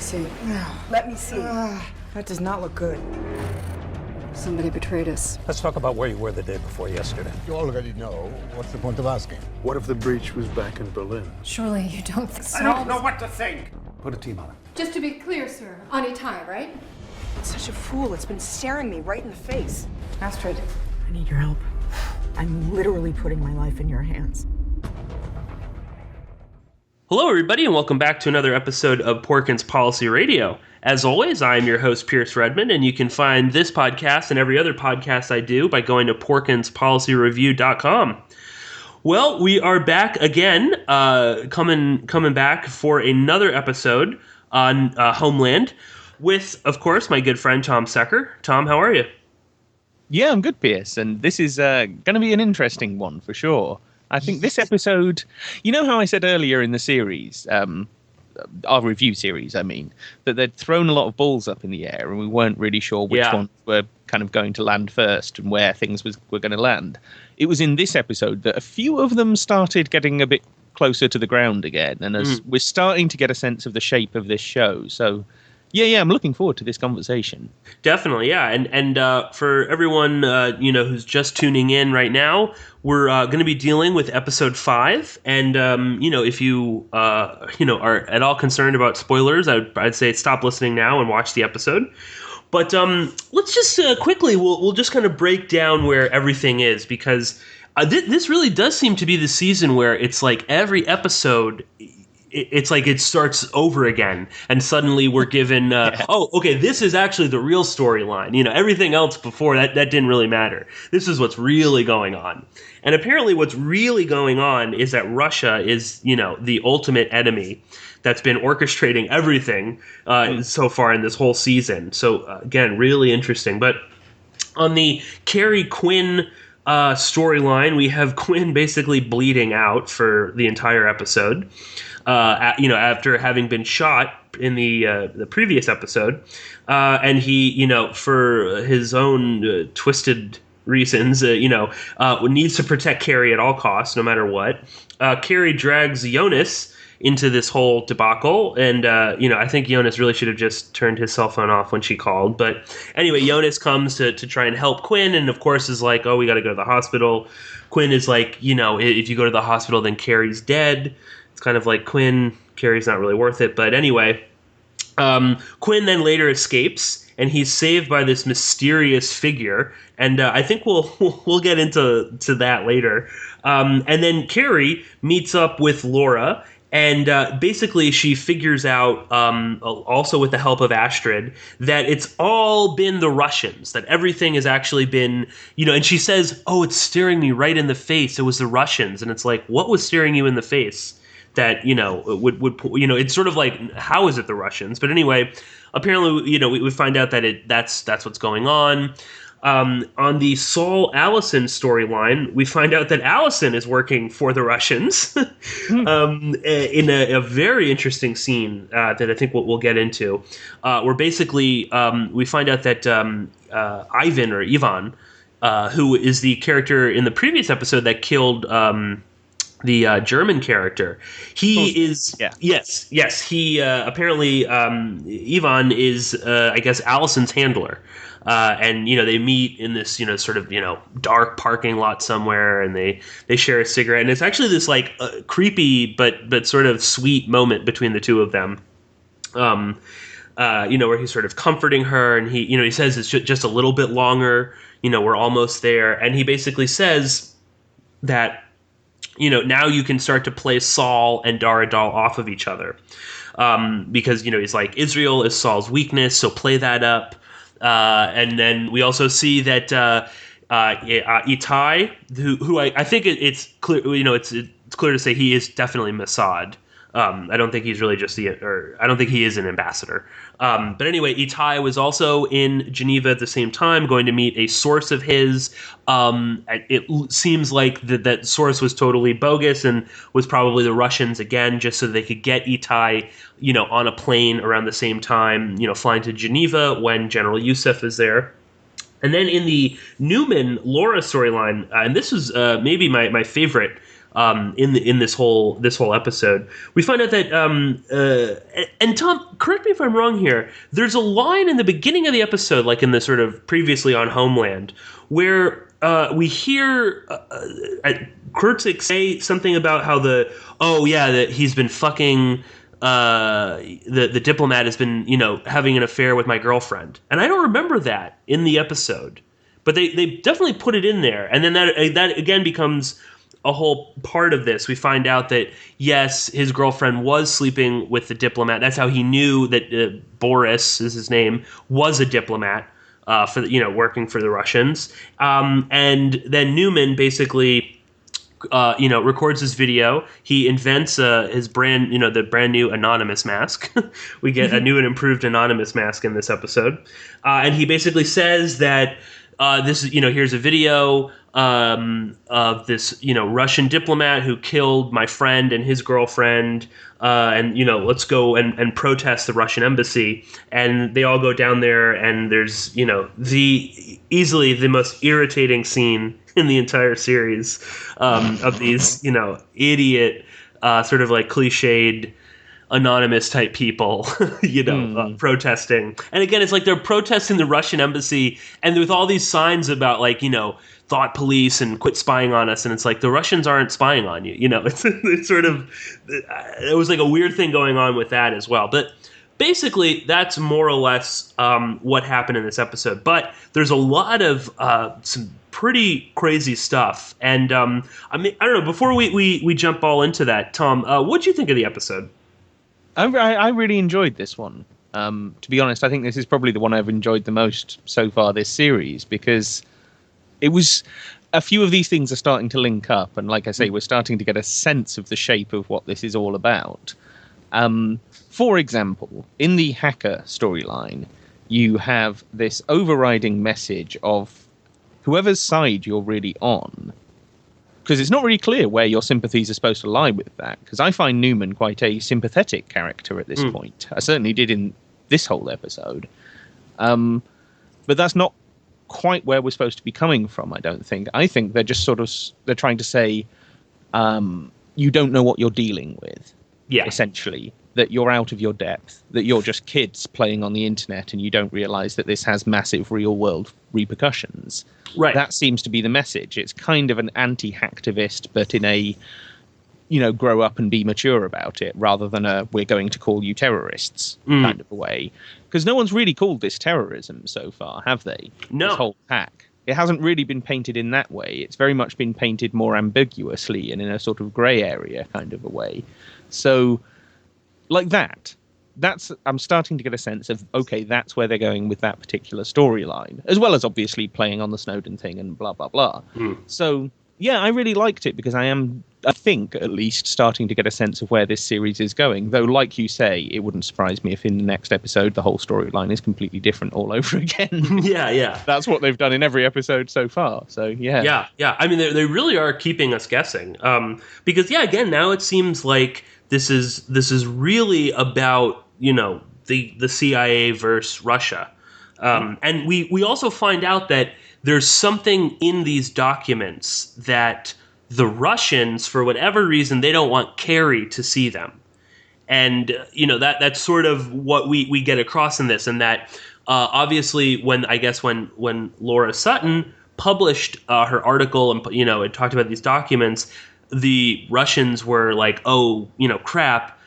see. Let me see. That does not look good. Somebody betrayed us. Let's talk about where you were the day before yesterday. You already know. What's the point of asking? What if the breach was back in Berlin? Surely you don't think so. I don't know what to think. Put a team on it. Just to be clear, sir, on Itai, right? Such a fool. It's been staring me right in the face. Astrid. I need your help. I'm literally putting my life in your hands. Hello, everybody, and welcome back to another episode of Porkins Policy Radio. As always, I'm your host, Pierce Redmond, and you can find this podcast and every other podcast I do by going to porkinspolicyreview.com. Well, we are back again, coming back for another episode on Homeland with, of course, my good friend Tom Secker. Tom, how are you? Yeah, I'm good, Pierce, and this is going to be an interesting one for sure. I think this episode, you know how I said earlier in the series, our review series, I mean, that they'd thrown a lot of balls up in the air and we weren't really sure which ones were kind of going to land first and where things were going to land. It was in this episode that a few of them started getting a bit closer to the ground again, and as we're starting to get a sense of the shape of this show. So, yeah, I'm looking forward to this conversation. Definitely, yeah. And for everyone, who's just tuning in right now, we're going to be dealing with episode 5. And, if you, are at all concerned about spoilers, I'd say stop listening now and watch the episode. But let's just quickly, we'll just kind of break down where everything is, because this really does seem to be the season where it's like every episode, it's like it starts over again, and suddenly we're given, this is actually the real storyline. Everything else before that didn't really matter. This is what's really going on. And apparently what's really going on is that Russia is, the ultimate enemy that's been orchestrating everything so far in this whole season. So, again, really interesting. But on the Carrie Quinn storyline, we have Quinn basically bleeding out for the entire episode. After having been shot in the previous episode, and he, for his own twisted reasons, needs to protect Carrie at all costs, no matter what. Carrie drags Jonas into this whole debacle, and I think Jonas really should have just turned his cell phone off when she called. But anyway, Jonas comes to try and help Quinn, and of course is like, "Oh, we got to go to the hospital." Quinn is like, if you go to the hospital, then Carrie's dead. It's kind of like Quinn, Carrie's not really worth it. But anyway, Quinn then later escapes, and he's saved by this mysterious figure. And I think we'll get into that later. And then Carrie meets up with Laura, and basically she figures out, also with the help of Astrid, that it's all been the Russians, that everything has actually been, and she says, "Oh, it's staring me right in the face. It was the Russians." And it's like, what was staring you in the face? That would it's sort of like, how is it the Russians? But anyway, apparently we find out that that's what's going on. On the Saul Allison storyline, we find out that Allison is working for the Russians in a very interesting scene that I think we'll get into. Where basically we find out that Ivan, who is the character in the previous episode that killed the German character. He is, yes. He apparently Ivan is, I guess, Allison's handler, and they meet in this sort of dark parking lot somewhere, and they share a cigarette, and it's actually this like creepy but sort of sweet moment between the two of them. Where he's sort of comforting her, and he says it's just a little bit longer. We're almost there, and he basically says that. Now you can start to play Saul and Daradal off of each other. Because, he's like, Israel is Saul's weakness, so play that up. And then we also see that Itai, who I think it's clear, it's clear to say he is definitely Mossad. I don't think he's really I don't think he is an ambassador. But anyway, Itai was also in Geneva at the same time, going to meet a source of his. It seems like that source was totally bogus and was probably the Russians again, just so they could get Itai, on a plane around the same time, flying to Geneva when General Yusuf is there. And then in the Newman Laura storyline, and this was maybe my favorite in this whole episode. We find out that and Tom, correct me if I'm wrong here. There's a line in the beginning of the episode, like in the sort of previously on Homeland, where we hear Kurtzik say something about how that he's been fucking. The diplomat has been, having an affair with my girlfriend, and I don't remember that in the episode, but they definitely put it in there, and then that again becomes a whole part of this. We find out that yes, his girlfriend was sleeping with the diplomat. That's how he knew that Boris is his name, was a diplomat working for the Russians. And then Newman basically. Records his video. He invents the brand new anonymous mask. We get a new and improved anonymous mask in this episode, and he basically says that this is here's a video of this Russian diplomat who killed my friend and his girlfriend, and let's go and protest the Russian embassy. And they all go down there, and there's easily the most irritating scene in the entire series of these idiot sort of like cliched anonymous type people protesting. And again, it's like they're protesting the Russian embassy, and with all these signs about like thought police and quit spying on us, and it's like the Russians aren't spying on you. It's sort of, it was like a weird thing going on with that as well. But basically, that's more or less what happened in this episode. But there's a lot of some pretty crazy stuff. And I don't know, before we jump all into that, Tom, what'd you think of the episode? I really enjoyed this one. To be honest, I think this is probably the one I've enjoyed the most so far this series, because it was a few of these things are starting to link up. And like I say, we're starting to get a sense of the shape of what this is all about. For example, in the hacker storyline, you have this overriding message of whoever's side you're really on, because it's not really clear where your sympathies are supposed to lie with that, because I find Newman quite a sympathetic character at this point. I certainly did in this whole episode. But that's not quite where we're supposed to be coming from, I don't think. I think they're just they're trying to say, you don't know what you're dealing with, essentially. That you're out of your depth, that you're just kids playing on the internet, and you don't realize that this has massive real-world repercussions. Right. That seems to be the message. It's kind of an anti-hacktivist, but in a, grow up and be mature about it, rather than a we're going to call you terrorists kind of a way. Because no one's really called this terrorism so far, have they? No. This whole pack. It hasn't really been painted in that way. It's very much been painted more ambiguously and in a sort of grey area kind of a way. So, like I'm starting to get a sense of, okay, that's where they're going with that particular storyline, as well as obviously playing on the Snowden thing and blah, blah, blah. So, yeah, I really liked it, because I think, at least, starting to get a sense of where this series is going. Though, like you say, it wouldn't surprise me if in the next episode the whole storyline is completely different all over again. Yeah. That's what they've done in every episode so far. So, yeah. Yeah. I mean, they really are keeping us guessing. Because, again, now it seems like this is really about, the CIA versus Russia. And we also find out that there's something in these documents that the Russians, for whatever reason, they don't want Carrie to see them. And, that's sort of what we get across in this. And that obviously when Laura Sutton published her article and, it talked about these documents, the Russians were like, oh, crap.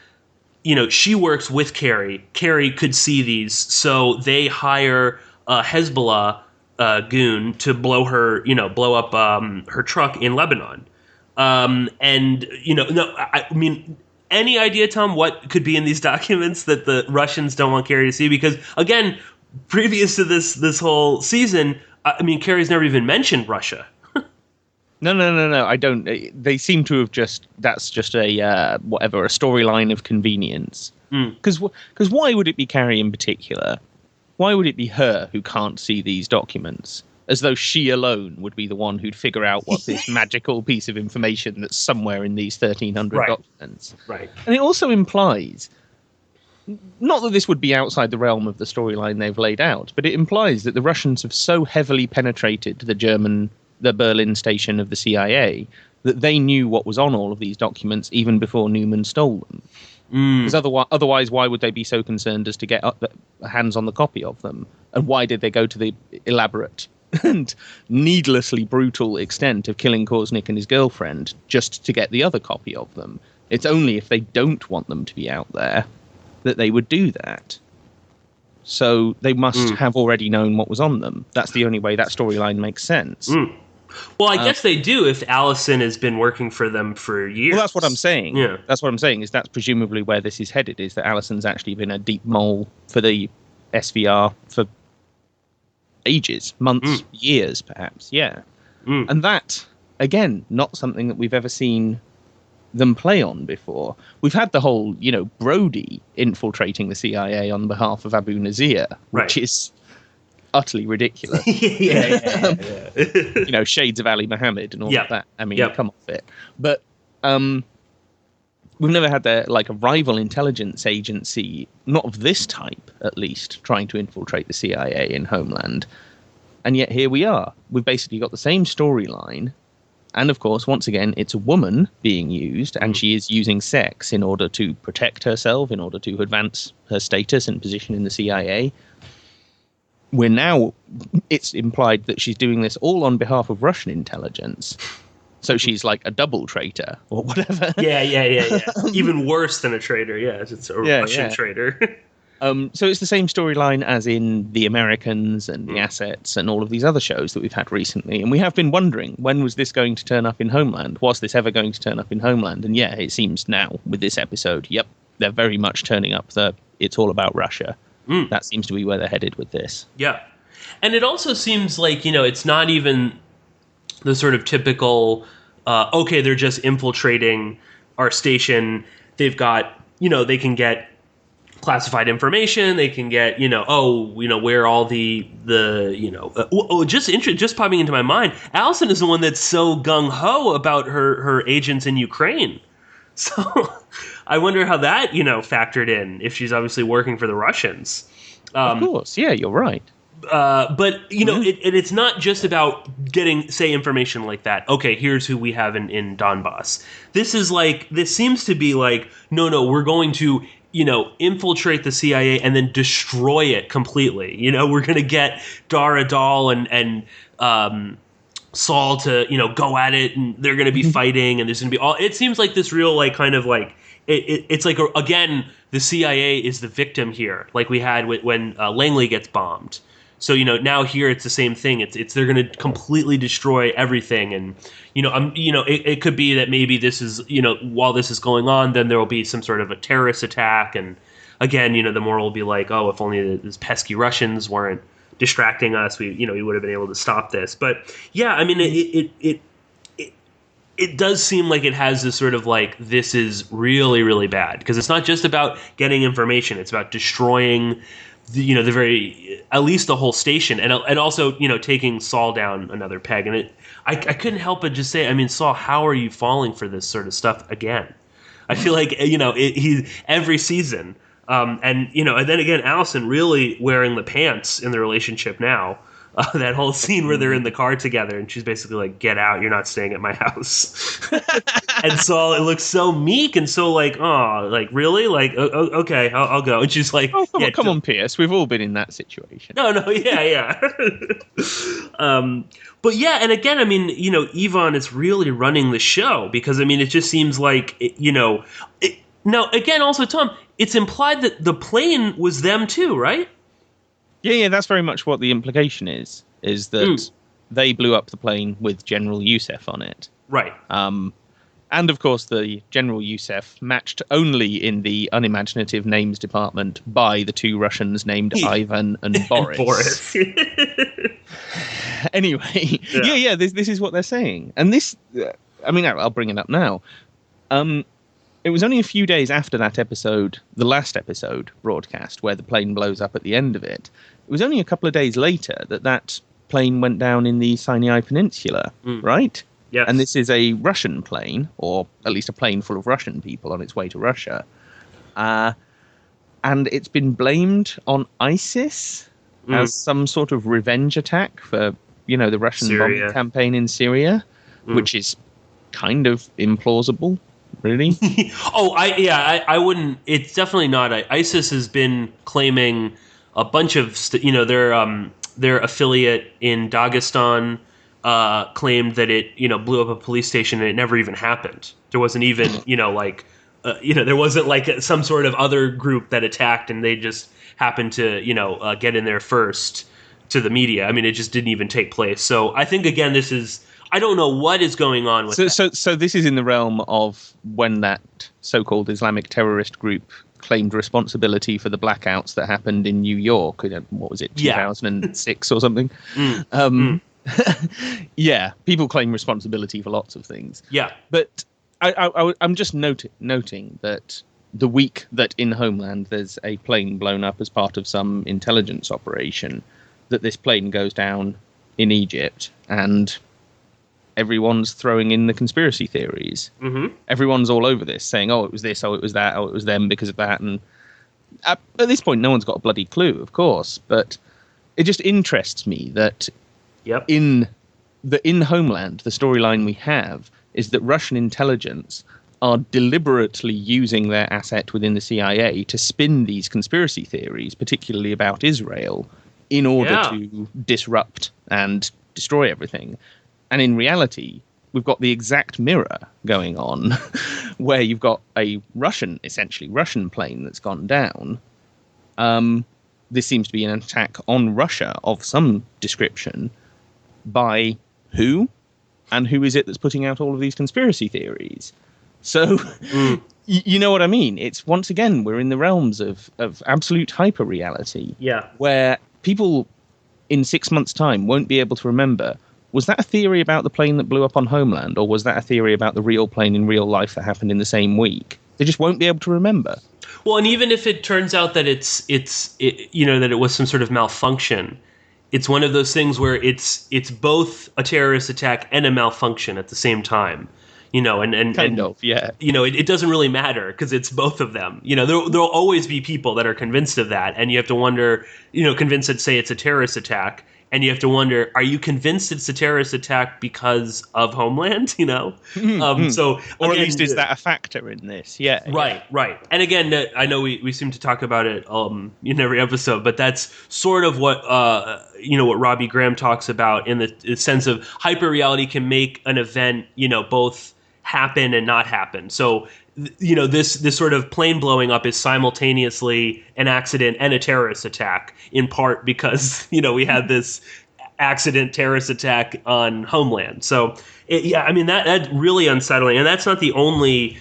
She works with Carrie. Carrie could see these. So they hire a Hezbollah goon to blow up her truck in Lebanon. Any idea, Tom, what could be in these documents that the Russians don't want Carrie to see? Because, again, previous to this whole season, Carrie's never even mentioned Russia. No. I don't. They seem to have that's just a storyline of convenience. Because why would it be Carrie in particular? Why would it be her who can't see these documents? As though she alone would be the one who'd figure out what this magical piece of information that's somewhere in these 1,300 documents. Right. And it also implies, not that this would be outside the realm of the storyline they've laid out, but it implies that the Russians have so heavily penetrated the Berlin station of the CIA that they knew what was on all of these documents even before Newman stole them. Because otherwise, why would they be so concerned as to get hands on the copy of them? And why did they go to the elaborate and needlessly brutal extent of killing Korsnick and his girlfriend just to get the other copy of them? It's only if they don't want them to be out there that they would do that. So they must have already known what was on them. That's the only way that storyline makes sense. Well, I guess they do if Allison has been working for them for years. Well, that's what I'm saying. Yeah. That's what I'm saying, is that's presumably where this is headed, is that Allison's actually been a deep mole for the SVR for ages, months, years, perhaps. Yeah. And that, again, not something that we've ever seen them play on before. We've had the whole, Brody infiltrating the CIA on behalf of Abu Nazir, which is utterly ridiculous. Shades of Ali Mohammed and all of that. I mean, come off it. But we've never had a rival intelligence agency, not of this type at least, trying to infiltrate the CIA in Homeland. And yet here we are. We've basically got the same storyline. And of course, once again, it's a woman being used, and she is using sex in order to protect herself, in order to advance her status and position in the CIA. It's implied that she's doing this all on behalf of Russian intelligence. So she's like a double traitor or whatever. Yeah. Even worse than a traitor. Yeah, it's a Russian traitor. So it's the same storyline as in The Americans and The Assets and all of these other shows that we've had recently. And we have been wondering, when was this going to turn up in Homeland? Was this ever going to turn up in Homeland? And yeah, it seems now with this episode, they're very much turning up it's all about Russia. That seems to be where they're headed with this. Yeah. And it also seems like, it's not even the sort of typical, they're just infiltrating our station. They've got, they can get classified information. They can get, where all just popping into my mind, Allison is the one that's so gung-ho about her agents in Ukraine. So I wonder how that, factored in, if she's obviously working for the Russians. Of course. Yeah, you're right. But, it's not just about getting, say, information like that. Okay, here's who we have in Donbass. This seems to be like, no, we're going to, infiltrate the CIA and then destroy it completely. We're going to get Dara Dahl and Saul to, go at it, and they're going to be fighting, and there's going to be it seems like this real, it's like, again, the CIA is the victim here, like we had when Langley gets bombed. So, now here it's the same thing. It's they're going to completely destroy everything. And, it could be that maybe this is, while this is going on, then there will be some sort of a terrorist attack. And again, the moral will be like, oh, if only these pesky Russians weren't distracting us, we would have been able to stop this. But yeah, I mean, it does seem like it has this sort of this is really, really bad, because it's not just about getting information. It's about destroying at least the whole station, and also, taking Saul down another peg. And I couldn't help but just say, I mean, Saul, how are you falling for this sort of stuff again? I feel like, he every season, and then again, Allison really wearing the pants in the relationship now. That whole scene where they're in the car together and she's basically like, get out, you're not staying at my house. And Saul, it looks so meek and so really? Okay, I'll go. And she's like, oh, come on, Pierce, we've all been in that situation. No, yeah. But yeah, and again, I mean, Yvonne is really running the show, because, I mean, it just seems like, now, again, also, Tom, it's implied that the plane was them too, right? Yeah, that's very much what the implication is that they blew up the plane with General Yusuf on it. Right. And, of course, the General Yusuf matched only in the unimaginative names department by the two Russians named Ivan and Boris. Anyway, yeah, this is what they're saying. And this, I mean, I'll bring it up now. It was only a few days after that episode, the last episode broadcast, where the plane blows up at the end of it. It was only a couple of days later that plane went down in the Sinai Peninsula, right? Yes. And this is a Russian plane, or at least a plane full of Russian people on its way to Russia. And it's been blamed on ISIS as some sort of revenge attack for, the Russian bombing campaign in Syria, which is kind of implausible, really. I wouldn't. It's definitely not. ISIS has been claiming a bunch of, their affiliate in Dagestan claimed that it, blew up a police station and it never even happened. There wasn't even, there wasn't like some sort of other group that attacked and they just happened to, get in there first to the media. I mean, it just didn't even take place. So I think, again, I don't know what is going on with that. So this is in the realm of when that so-called Islamic terrorist group claimed responsibility for the blackouts that happened in New York. What was it, 2006 or something? Yeah, people claim responsibility for lots of things. Yeah. But I'm just noting that the week that in Homeland there's a plane blown up as part of some intelligence operation, that this plane goes down in Egypt and everyone's throwing in the conspiracy theories. Mm-hmm. Everyone's all over this, saying, oh, it was this, oh, it was that, oh, it was them because of that. And at this point, no one's got a bloody clue, of course. But it just interests me that in Homeland, the storyline we have is that Russian intelligence are deliberately using their asset within the CIA to spin these conspiracy theories, particularly about Israel, in order to disrupt and destroy everything. And in reality, we've got the exact mirror going on, where you've got a essentially Russian plane that's gone down. This seems to be an attack on Russia of some description by who? And who is it that's putting out all of these conspiracy theories? So, you know what I mean? It's, once again, we're in the realms of absolute hyperreality. Yeah. Where people in 6 months' time won't be able to remember, was that a theory about the plane that blew up on Homeland, or was that a theory about the real plane in real life that happened in the same week? They just won't be able to remember. Well, and even if it turns out that that it was some sort of malfunction, it's one of those things where it's both a terrorist attack and a malfunction at the same time. It doesn't really matter because it's both of them. There'll always be people that are convinced of that, and you have to wonder, convinced that, say, it's a terrorist attack, and you have to wonder, are you convinced it's a terrorist attack because of Homeland? So, or at least is that a factor in this? Yeah. Right. And again, I know we seem to talk about it in every episode, but that's sort of what what Robbie Graham talks about, in the sense of hyperreality can make an event both happen and not happen. So this sort of plane blowing up is simultaneously an accident and a terrorist attack, in part because we had this accident terrorist attack on Homeland. So that's really unsettling, and that's not the only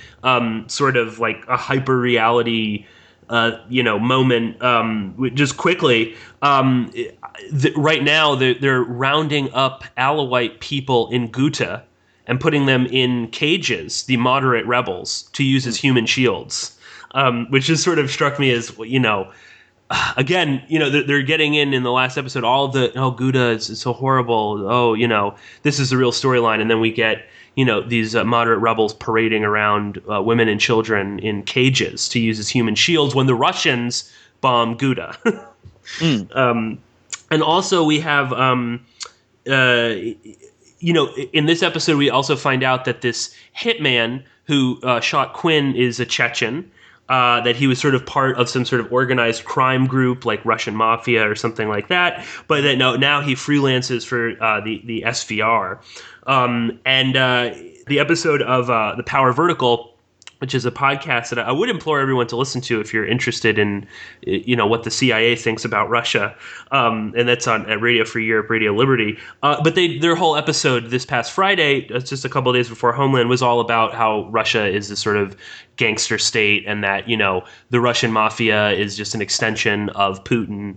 sort of like a hyperreality moment. Just quickly, right now they're rounding up Alawite people in Ghouta and putting them in cages, the moderate rebels, to use as human shields, which just sort of struck me as, again, they're getting in the last episode, all of the, Ghouta is so horrible, this is the real storyline, and then we get, these moderate rebels parading around women and children in cages to use as human shields when the Russians bomb Ghouta. And also we have... in this episode, we also find out that this hitman who shot Quinn is a Chechen, that he was sort of part of some sort of organized crime group like Russian Mafia or something like that, but that now he freelances for the SVR. And the episode of The Power Vertical, which is a podcast that I would implore everyone to listen to if you're interested in, what the CIA thinks about Russia. And that's on at Radio Free Europe, Radio Liberty. But their whole episode this past Friday, just a couple of days before Homeland, was all about how Russia is this sort of gangster state, and that, the Russian mafia is just an extension of Putin.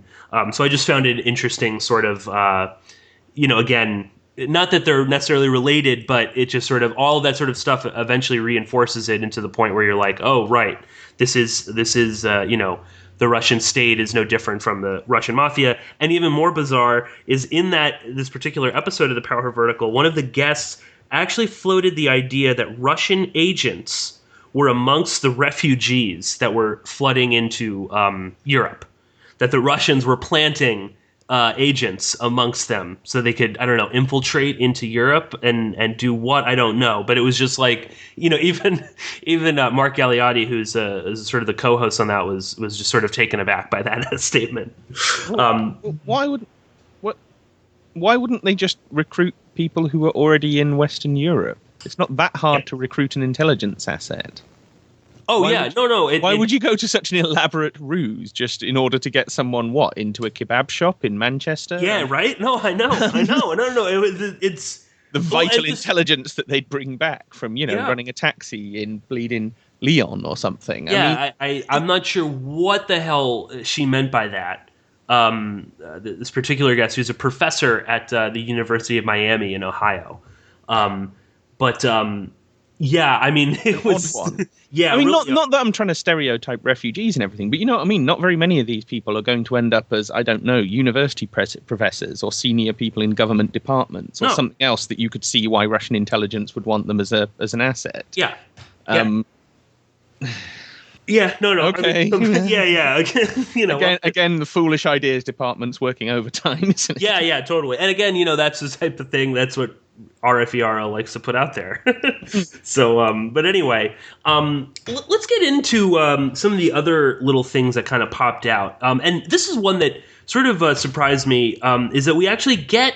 So I just found it interesting, sort of, again, not that they're necessarily related, but it just sort of, all of that sort of stuff eventually reinforces it into the point where you're like, oh, right, this is the Russian state is no different from the Russian mafia. And even more bizarre is in this particular episode of The Power Vertical, one of the guests actually floated the idea that Russian agents were amongst the refugees that were flooding into Europe, that the Russians were planting agents amongst them so they could, I don't know, infiltrate into Europe and do what, I don't know. But it was just like, even Mark Galeotti, who's sort of the co-host on that, was just sort of taken aback by that statement. Why wouldn't they just recruit people who are already in Western Europe? It's not that hard to recruit an intelligence asset. Why would you go to such an elaborate ruse just in order to get someone into a kebab shop in Manchester? Yeah, right. No, I know. It's the vital intelligence that they'd bring back from running a taxi in bleeding Lyon or something. Yeah, I'm not sure what the hell she meant by that. This particular guest, who's a professor at the University of Miami in Ohio, yeah, I mean, it was. One. Yeah, I mean, not that I'm trying to stereotype refugees and everything, but you know what I mean. Not very many of these people are going to end up as, I don't know, university professors or senior people in government departments or something else that you could see why Russian intelligence would want them as an asset. Yeah. Yeah, no. Okay. I mean, yeah. Again, the foolish ideas department's working overtime, isn't it? Yeah, totally. And again, that's the type of thing. That's what RFERL likes to put out there. So, but anyway, let's get into some of the other little things that kind of popped out. And this is one that sort of surprised me, is that we actually get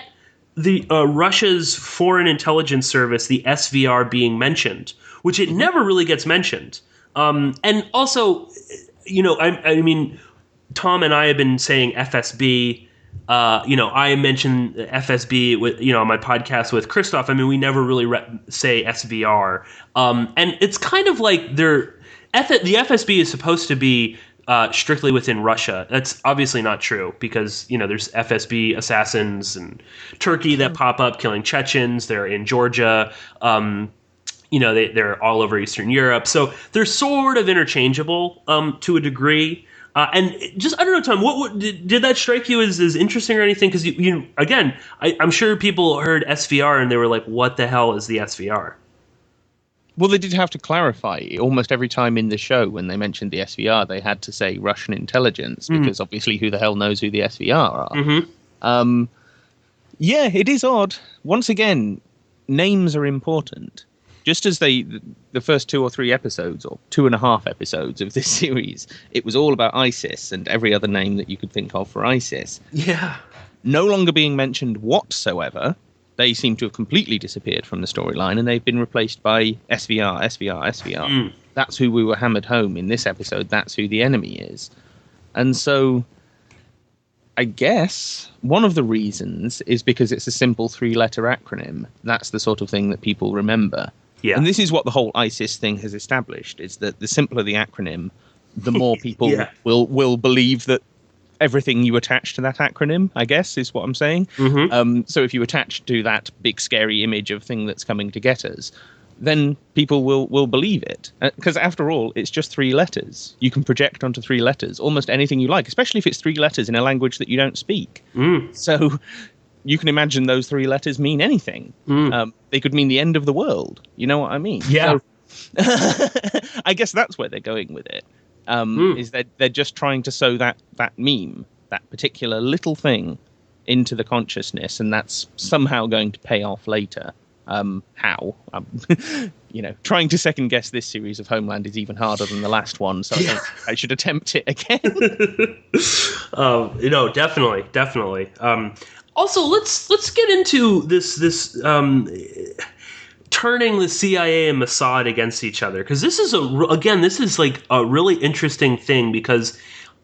the Russia's Foreign Intelligence Service, the SVR, being mentioned, which it never really gets mentioned. And also, I mean, Tom and I have been saying FSB. I mentioned FSB with, on my podcast with Christoph. I mean, we never really say SVR. And it's kind of like the FSB is supposed to be strictly within Russia. That's obviously not true because, there's FSB assassins in Turkey that pop up killing Chechens. They're in Georgia. They're all over Eastern Europe. So they're sort of interchangeable to a degree. And just, I don't know, Tom, what did that strike you as interesting or anything? Because, again, I'm sure people heard SVR and they were like, what the hell is the SVR? Well, they did have to clarify. Almost every time in the show when they mentioned the SVR, they had to say Russian intelligence because obviously who the hell knows who the SVR are? Mm-hmm. Yeah, it is odd. Once again, names are important. Just as the first 2 or 3 episodes, or 2.5 episodes of this series, it was all about ISIS and every other name that you could think of for ISIS. Yeah. No longer being mentioned whatsoever. They seem to have completely disappeared from the storyline, and they've been replaced by SVR. That's who we were hammered home in this episode. That's who the enemy is. And so, I guess one of the reasons is because it's a simple 3-letter acronym. That's the sort of thing that people remember. Yeah. And this is what the whole ISIS thing has established, is that the simpler the acronym, the more people will believe that everything you attach to that acronym, I guess, is what I'm saying. Mm-hmm. So if you attach to that big scary image of thing that's coming to get us, then people will believe it. Because after all, it's just 3 letters. You can project onto 3 letters almost anything you like, especially if it's 3 letters in a language that you don't speak. So you can imagine those 3 letters mean anything. They could mean the end of the world. You know what I mean? Yeah. So, I guess that's where they're going with it. Is that they're just trying to sow that meme, that particular little thing, into the consciousness, and that's somehow going to pay off later. How? Trying to second guess this series of Homeland is even harder than the last one, so I should attempt it again. Definitely. Also, let's get into this turning the CIA and Mossad against each other, because this is like a really interesting thing because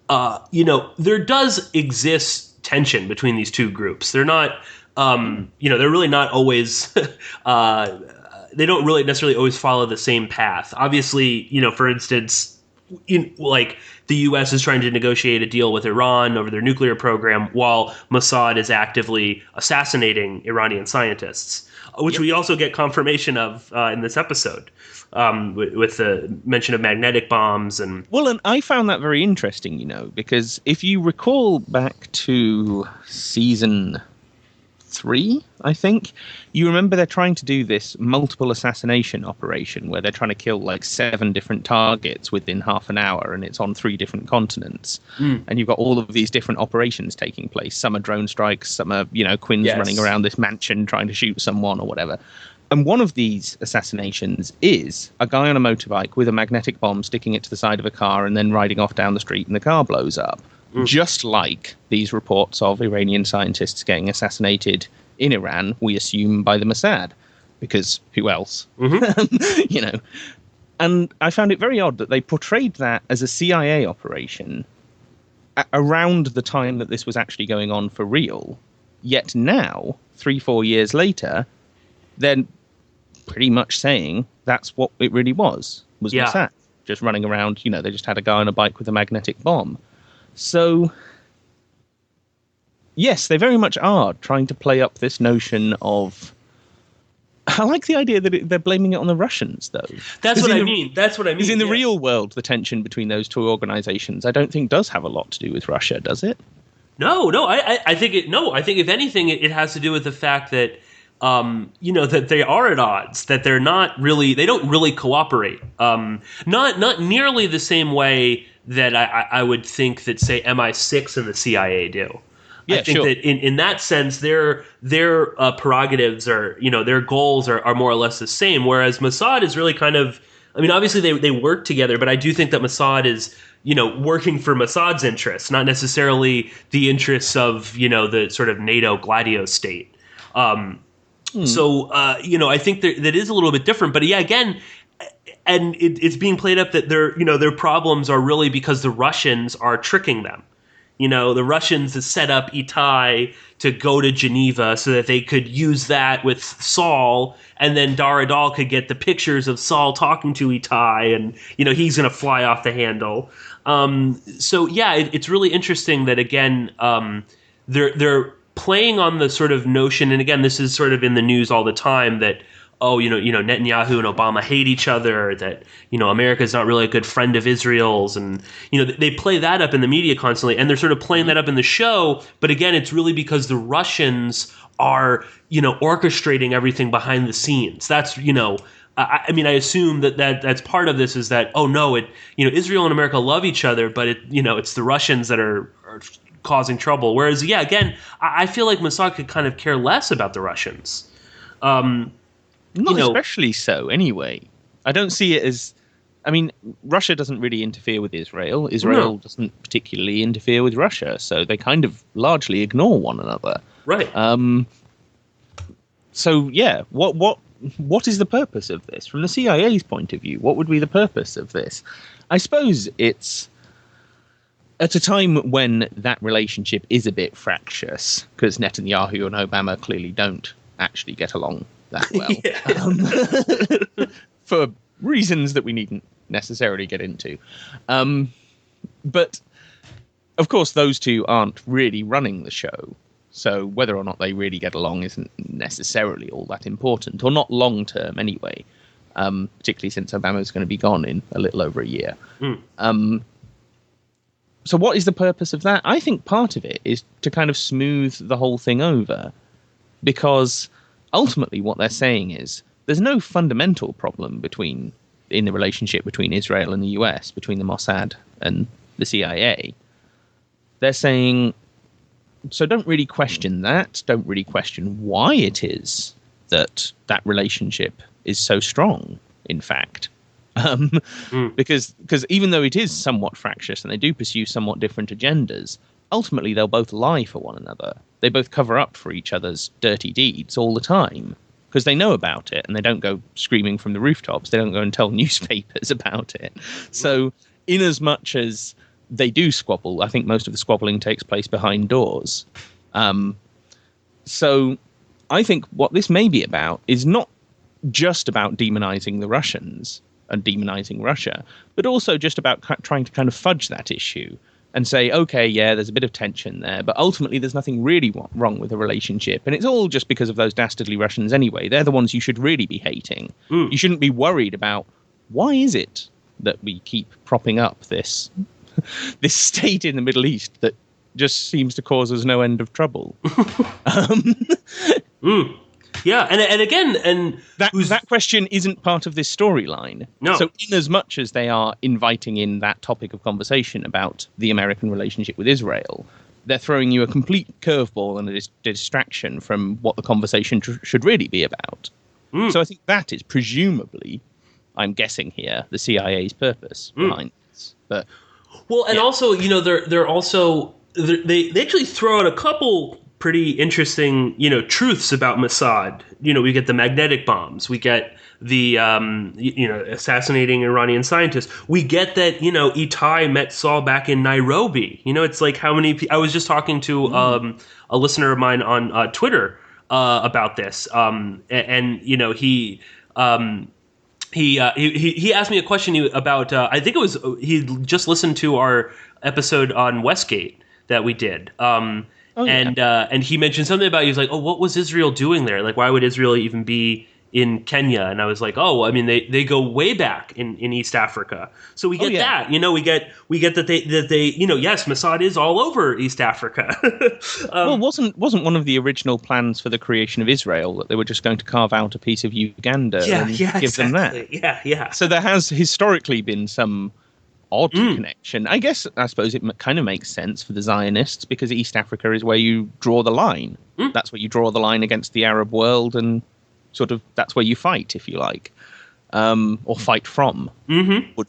there does exist tension between these two groups. They're not they're really not always they don't really necessarily always follow the same path. Obviously, for instance, like the U.S. is trying to negotiate a deal with Iran over their nuclear program while Mossad is actively assassinating Iranian scientists, which we also get confirmation of in this episode with the mention of magnetic bombs. And I found that very interesting, because if you recall back to season 3, I think. You remember they're trying to do this multiple assassination operation where they're trying to kill like 7 different targets within half an hour, and it's on 3 different continents. And you've got all of these different operations taking place. Some are drone strikes, some are, Quinn's running around this mansion trying to shoot someone or whatever. And one of these assassinations is a guy on a motorbike with a magnetic bomb sticking it to the side of a car and then riding off down the street and the car blows up. Just like these reports of Iranian scientists getting assassinated in Iran, we assume by the Mossad, because who else? And I found it very odd that they portrayed that as a CIA operation around the time that this was actually going on for real. Yet now, 3-4 years later, they're pretty much saying that's what it really was Mossad. Just running around, they just had a guy on a bike with a magnetic bomb. So, yes, they very much are trying to play up this notion of... I like the idea that they're blaming it on the Russians, though. That's what I mean. Because in the real world, the tension between those two organizations, I don't think does have a lot to do with Russia, does it? No. I think if anything, it has to do with the fact that that they are at odds, that they don't really cooperate. Not nearly the same way that I would think that, say, MI6 and the CIA do. Yeah, I think that in that sense, their prerogatives are, their goals are more or less the same. Whereas Mossad is really kind of, obviously they work together, but I do think that Mossad is, working for Mossad's interests, not necessarily the interests of, the sort of NATO Gladio state. So, I think that is a little bit different. But yeah, again, and it's being played up that their problems are really because the Russians are tricking them. The Russians set up Itai to go to Geneva so that they could use that with Saul, and then Daradal could get the pictures of Saul talking to Itai, and he's going to fly off the handle. So yeah, it's really interesting that again they're playing on the sort of notion, and again this is sort of in the news all the time, that Netanyahu and Obama hate each other, that, America's not really a good friend of Israel's. And, they play that up in the media constantly, and they're sort of playing that up in the show. But again, it's really because the Russians are, orchestrating everything behind the scenes. That's, I assume that's part of this, is that, Israel and America love each other, but it's the Russians that are causing trouble. Whereas, yeah, again, I feel like Mossad could kind of care less about the Russians. Not especially so, anyway. I don't see it as... Russia doesn't really interfere with Israel. Israel doesn't particularly interfere with Russia, so they kind of largely ignore one another. Right. So, yeah, what is the purpose of this? From the CIA's point of view, what would be the purpose of this? I suppose it's at a time when that relationship is a bit fractious, because Netanyahu and Obama clearly don't actually get along that well, for reasons that we needn't necessarily get into. But of course, those two aren't really running the show, so whether or not they really get along isn't necessarily all that important, or not long term anyway, particularly since Obama's going to be gone in a little over a year. So what is the purpose of that? I think part of it is to kind of smooth the whole thing over, because ultimately what they're saying is there's no fundamental problem in the relationship between Israel and the US, between the Mossad and the CIA. They're saying, so don't really question that. Don't really question why it is that relationship is so strong, in fact. Because even though it is somewhat fractious and they do pursue somewhat different agendas, ultimately they'll both lie for one another. They both cover up for each other's dirty deeds all the time, because they know about it and they don't go screaming from the rooftops. They don't go and tell newspapers about it. So in as much as they do squabble, I think most of the squabbling takes place behind doors. So I think what this may be about is not just about demonizing the Russians and demonizing Russia, but also just about trying to kind of fudge that issue and say, okay, yeah, there's a bit of tension there, but ultimately there's nothing really wrong with the relationship. And it's all just because of those dastardly Russians anyway. They're the ones you should really be hating. You shouldn't be worried about, why is it that we keep propping up this state in the Middle East that just seems to cause us no end of trouble. Yeah, and again, and that question isn't part of this storyline. No. So in as much as they are inviting in that topic of conversation about the American relationship with Israel, they're throwing you a complete curveball and a distraction from what the conversation should really be about. So I think that is presumably, I'm guessing here, the CIA's purpose behind this. But also, you know, they actually throw out a couple pretty interesting, you know, truths about Mossad. You know, we get the magnetic bombs, we get the assassinating Iranian scientists, we get that, you know, Itai met Saul back in Nairobi. You know, it's like how many I was just talking to a listener of mine on Twitter about this, and you know, he asked me a question about I think it was he just listened to our episode on Westgate that we did. And he mentioned something about, he was like, oh, what was Israel doing there? Like, why would Israel even be in Kenya? And I was like, oh, I mean, they go way back in East Africa. So we get that, you know, we get that they, you know, yes, Mossad is all over East Africa. Well, wasn't one of the original plans for the creation of Israel that they were just going to carve out a piece of Uganda and give them that? Yeah. So there has historically been some odd connection. I suppose it kind of makes sense for the Zionists, because East Africa is where you draw the line. That's where you draw the line against the Arab world, and sort of that's where you fight, if you like, or fight from. Would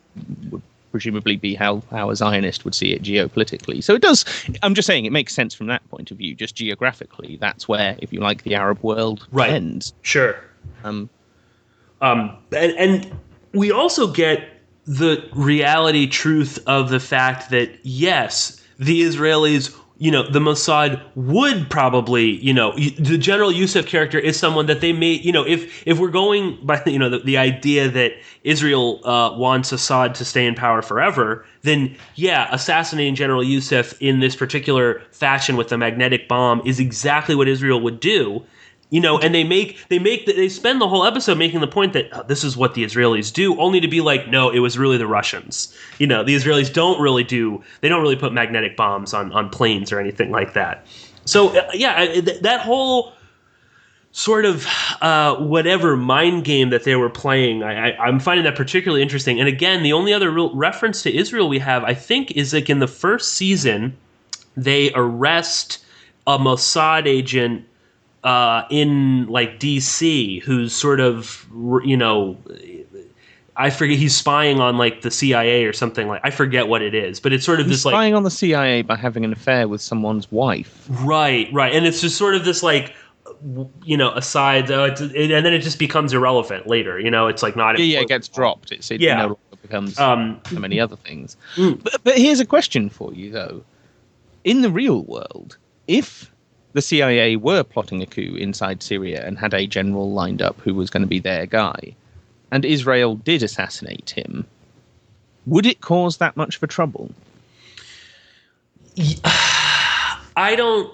presumably be how a Zionist would see it geopolitically. So it does. I'm just saying it makes sense from that point of view. Just geographically, that's where, if you like, the Arab world ends. Sure. And we also get the reality truth of the fact that, yes, the Israelis, you know, the Mossad would probably, you know, the General Yusuf character is someone that they may, you know, if we're going by, you know, the idea that Israel wants Assad to stay in power forever, then, yeah, assassinating General Yusuf in this particular fashion with the magnetic bomb is exactly what Israel would do. You know, and they spend the whole episode making the point that this is what the Israelis do, only to be like, no, it was really the Russians. You know, the Israelis don't really put magnetic bombs on planes or anything like that. So, that whole sort of whatever mind game that they were playing, I'm finding that particularly interesting. And again, the only other real reference to Israel we have, I think, is like in the first season, they arrest a Mossad agent in like DC, who's sort of, you know, I forget, he's spying on like the CIA or something, like, I forget what it is, but it's sort of he's this like spying on the CIA by having an affair with someone's wife. Right. And it's just sort of this like, you know, aside, and then it just becomes irrelevant later. You know, it's like not. Yeah, it gets dropped. It no longer becomes so many other things. But here's a question for you though: in the real world, if the CIA were plotting a coup inside Syria and had a general lined up who was going to be their guy, and Israel did assassinate him, would it cause that much for trouble? I don't.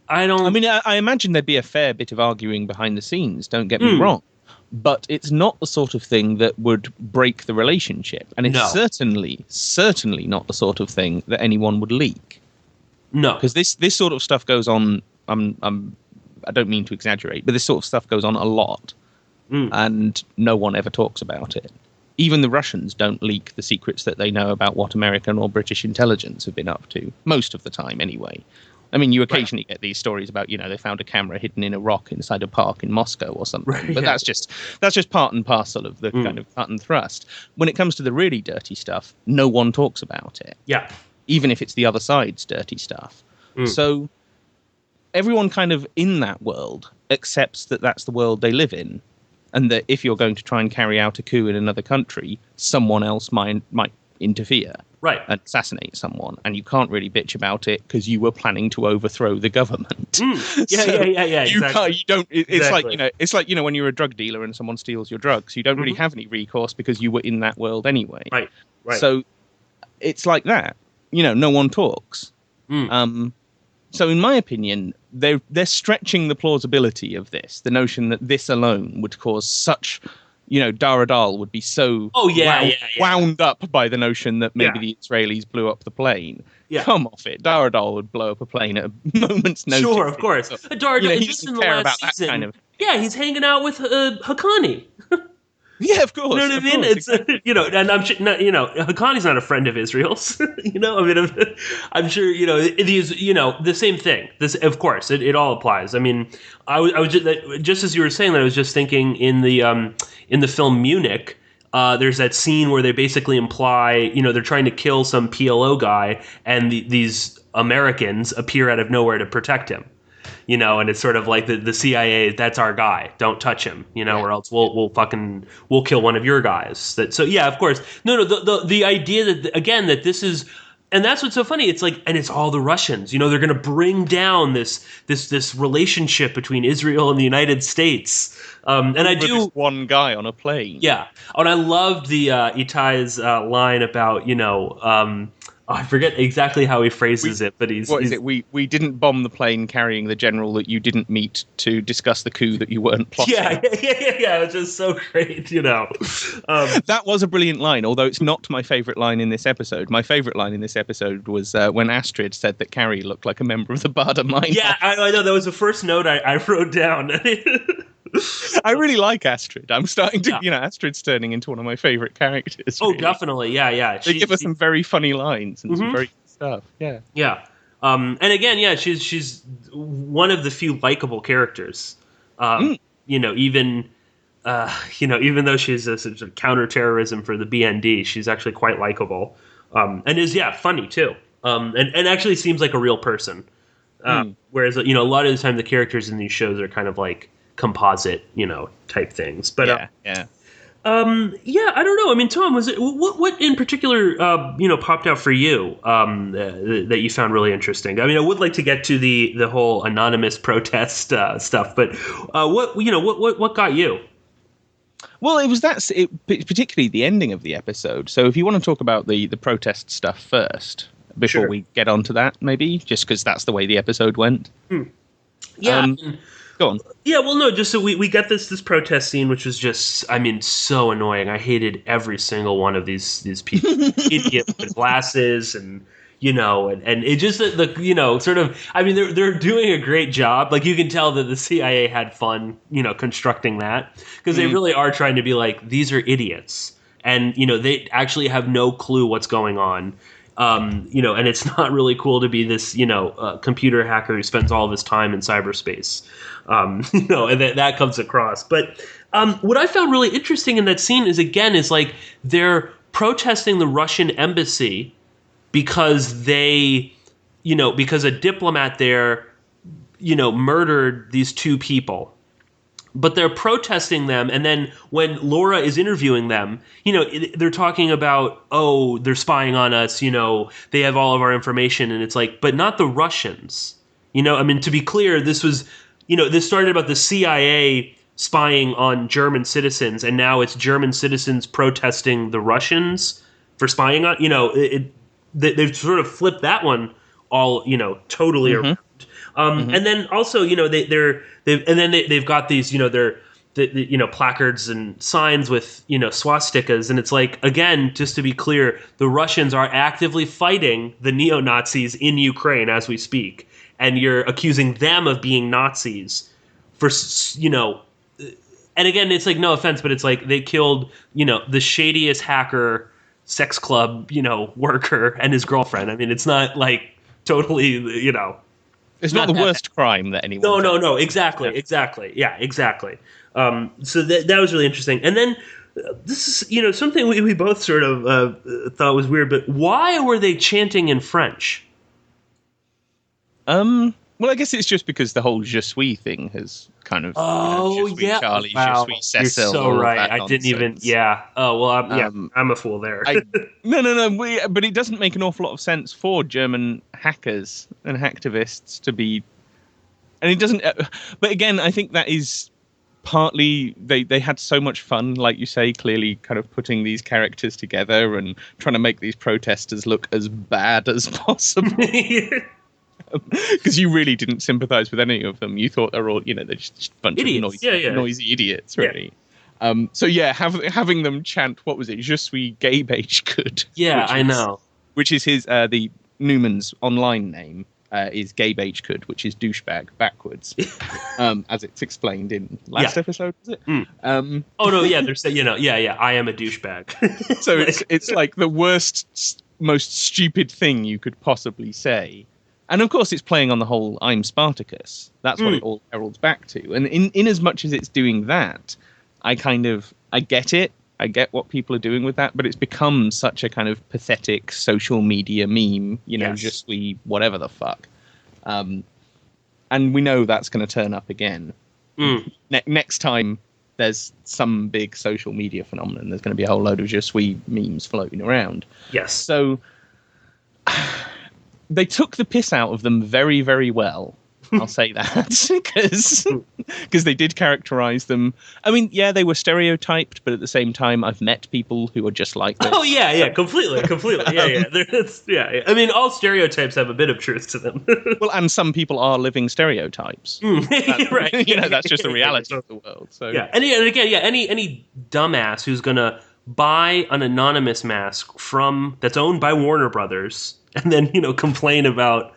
I mean, I imagine there'd be a fair bit of arguing behind the scenes, don't get me wrong. But it's not the sort of thing that would break the relationship. And it's certainly not the sort of thing that anyone would leak. No. Because this sort of stuff goes on, I don't mean to exaggerate, but this sort of stuff goes on a lot. And no one ever talks about it. Even the Russians don't leak the secrets that they know about what American or British intelligence have been up to. Most of the time, anyway. I mean, you occasionally get these stories about, you know, they found a camera hidden in a rock inside a park in Moscow or something. Right, but that's just part and parcel of the kind of cut and thrust. When it comes to the really dirty stuff, no one talks about it. Yeah. Even if it's the other side's dirty stuff. So everyone kind of in that world accepts that that's the world they live in. And that if you're going to try and carry out a coup in another country, someone else might interfere. Right. And assassinate someone, and you can't really bitch about it because you were planning to overthrow the government. Yeah. You exactly. can't. You don't. It's like it's like when you're a drug dealer and someone steals your drugs. You don't really have any recourse because you were in that world anyway. Right. So it's like that. No one talks. So in my opinion, they're stretching the plausibility of this. The notion that this alone would cause such Dara Dal would be so wound up by the notion that maybe the Israelis blew up the plane. Yeah. Come off it. Dara Dal would blow up a plane at a moment's notice. Sure, of course. Dara Dal, he doesn't care about that kind of... Yeah, he's hanging out with Haqqani. Yeah, of course. You know what I mean? It's exactly. And I'm sure, Haqqani's not a friend of Israel's. I'm sure these. The same thing. This, of course, it all applies. I mean, I was just as you were saying that, I was just thinking in the film Munich. There's that scene where they basically imply, they're trying to kill some PLO guy, and these Americans appear out of nowhere to protect him. And it's sort of like the CIA, that's our guy. Don't touch him, or else we'll kill one of your guys. Of course. No, the idea that this is, and that's what's so funny. It's like, and it's all the Russians, they're going to bring down this relationship between Israel and the United States. And I do this one guy on a plane. Yeah. And I loved the Itai's line about, I forget exactly how he phrases it, but he's... What is it? We didn't bomb the plane carrying the general that you didn't meet to discuss the coup that you weren't plotting. Yeah. It was just so great, That was a brilliant line, although it's not my favourite line in this episode. My favourite line in this episode was when Astrid said that Carrie looked like a member of the Baader Meinhof. Yeah, I know. That was the first note I wrote down. I really like Astrid. I'm starting to, Astrid's turning into one of my favourite characters. Oh, really. Definitely. Yeah. They give us some very funny lines and some very good stuff. Yeah. Yeah. And again, she's one of the few likable characters. Even though she's a sort of counterterrorism for the BND, she's actually quite likable. And is funny too. And actually seems like a real person. Whereas a lot of the time the characters in these shows are kind of like composite, type things. But I don't know. I mean, Tom, was it what in particular, popped out for you that you found really interesting? I mean, I would like to get to the whole anonymous protest stuff, but what got you? Well, it was particularly the ending of the episode. So if you want to talk about the protest stuff first, before we get on to that, maybe, just because that's the way the episode went. Yeah. Go on. Yeah, well, no, just so we got this protest scene, which was just, so annoying. I hated every single one of these people, idiot with glasses, and and it just sort of. I mean, they're doing a great job. Like, you can tell that the CIA had fun, constructing that, because they really are trying to be like, these are idiots, and they actually have no clue what's going on. And it's not really cool to be this, computer hacker who spends all of his time in cyberspace, and that comes across. But what I found really interesting in that scene is like they're protesting the Russian embassy because because a diplomat there, murdered these two people. But they're protesting them, and then when Laura is interviewing them, they're talking about, they're spying on us, they have all of our information, and it's like, but not the Russians. I mean, to be clear, this was, this started about the CIA spying on German citizens, and now it's German citizens protesting the Russians for spying on, they've sort of flipped that one all, totally around. And then also, they've got these, placards and signs with, swastikas. And it's like, again, just to be clear, the Russians are actively fighting the neo-Nazis in Ukraine as we speak. And you're accusing them of being Nazis for, and again, it's like, no offense, but it's like they killed, the shadiest hacker, sex club, worker and his girlfriend. I mean, it's not like totally, It's not the worst crime that anyone. No. Exactly. Yeah, exactly. So that was really interesting. And then this is, something we both sort of thought was weird. But why were they chanting in French? Well, I guess it's just because the whole Je suis thing has kind of. Je suis Charlie, wow. Je suis Cecil. You're so right. I nonsense. didn't even. Yeah. Oh well. I'm a fool there. No. But it doesn't make an awful lot of sense for German hackers and hacktivists to be. And it doesn't. But again, I think that is partly they had so much fun, like you say, clearly kind of putting these characters together and trying to make these protesters look as bad as possible. Because you really didn't sympathise with any of them. You thought they're all, they're just a bunch of noisy idiots, really. So yeah, having them chant, what was it? Je suis gay beige good. Yeah, I know. Which is his the Newman's online name is gay beige good, which is douchebag backwards, as it's explained in last episode. Is it? Oh no, yeah, there's I am a douchebag. So it's like the worst, most stupid thing you could possibly say. And of course, it's playing on the whole "I'm Spartacus." That's what it all heralds back to. And in as much as it's doing that, I get it. I get what people are doing with that, but it's become such a kind of pathetic social media meme. Just whatever the fuck. And we know that's going to turn up again. Next time there's some big social media phenomenon, there's going to be a whole load of je suis memes floating around. Yes. So they took the piss out of them very, very well. I'll say that because they did characterize them. I mean, yeah, they were stereotyped, but at the same time, I've met people who are just like this. Oh yeah, completely. Yeah. I mean, all stereotypes have a bit of truth to them. Well, and some people are living stereotypes. Right. That's just the reality of the world. So yeah, any dumbass who's gonna buy an anonymous mask that's owned by Warner Brothers and then complain about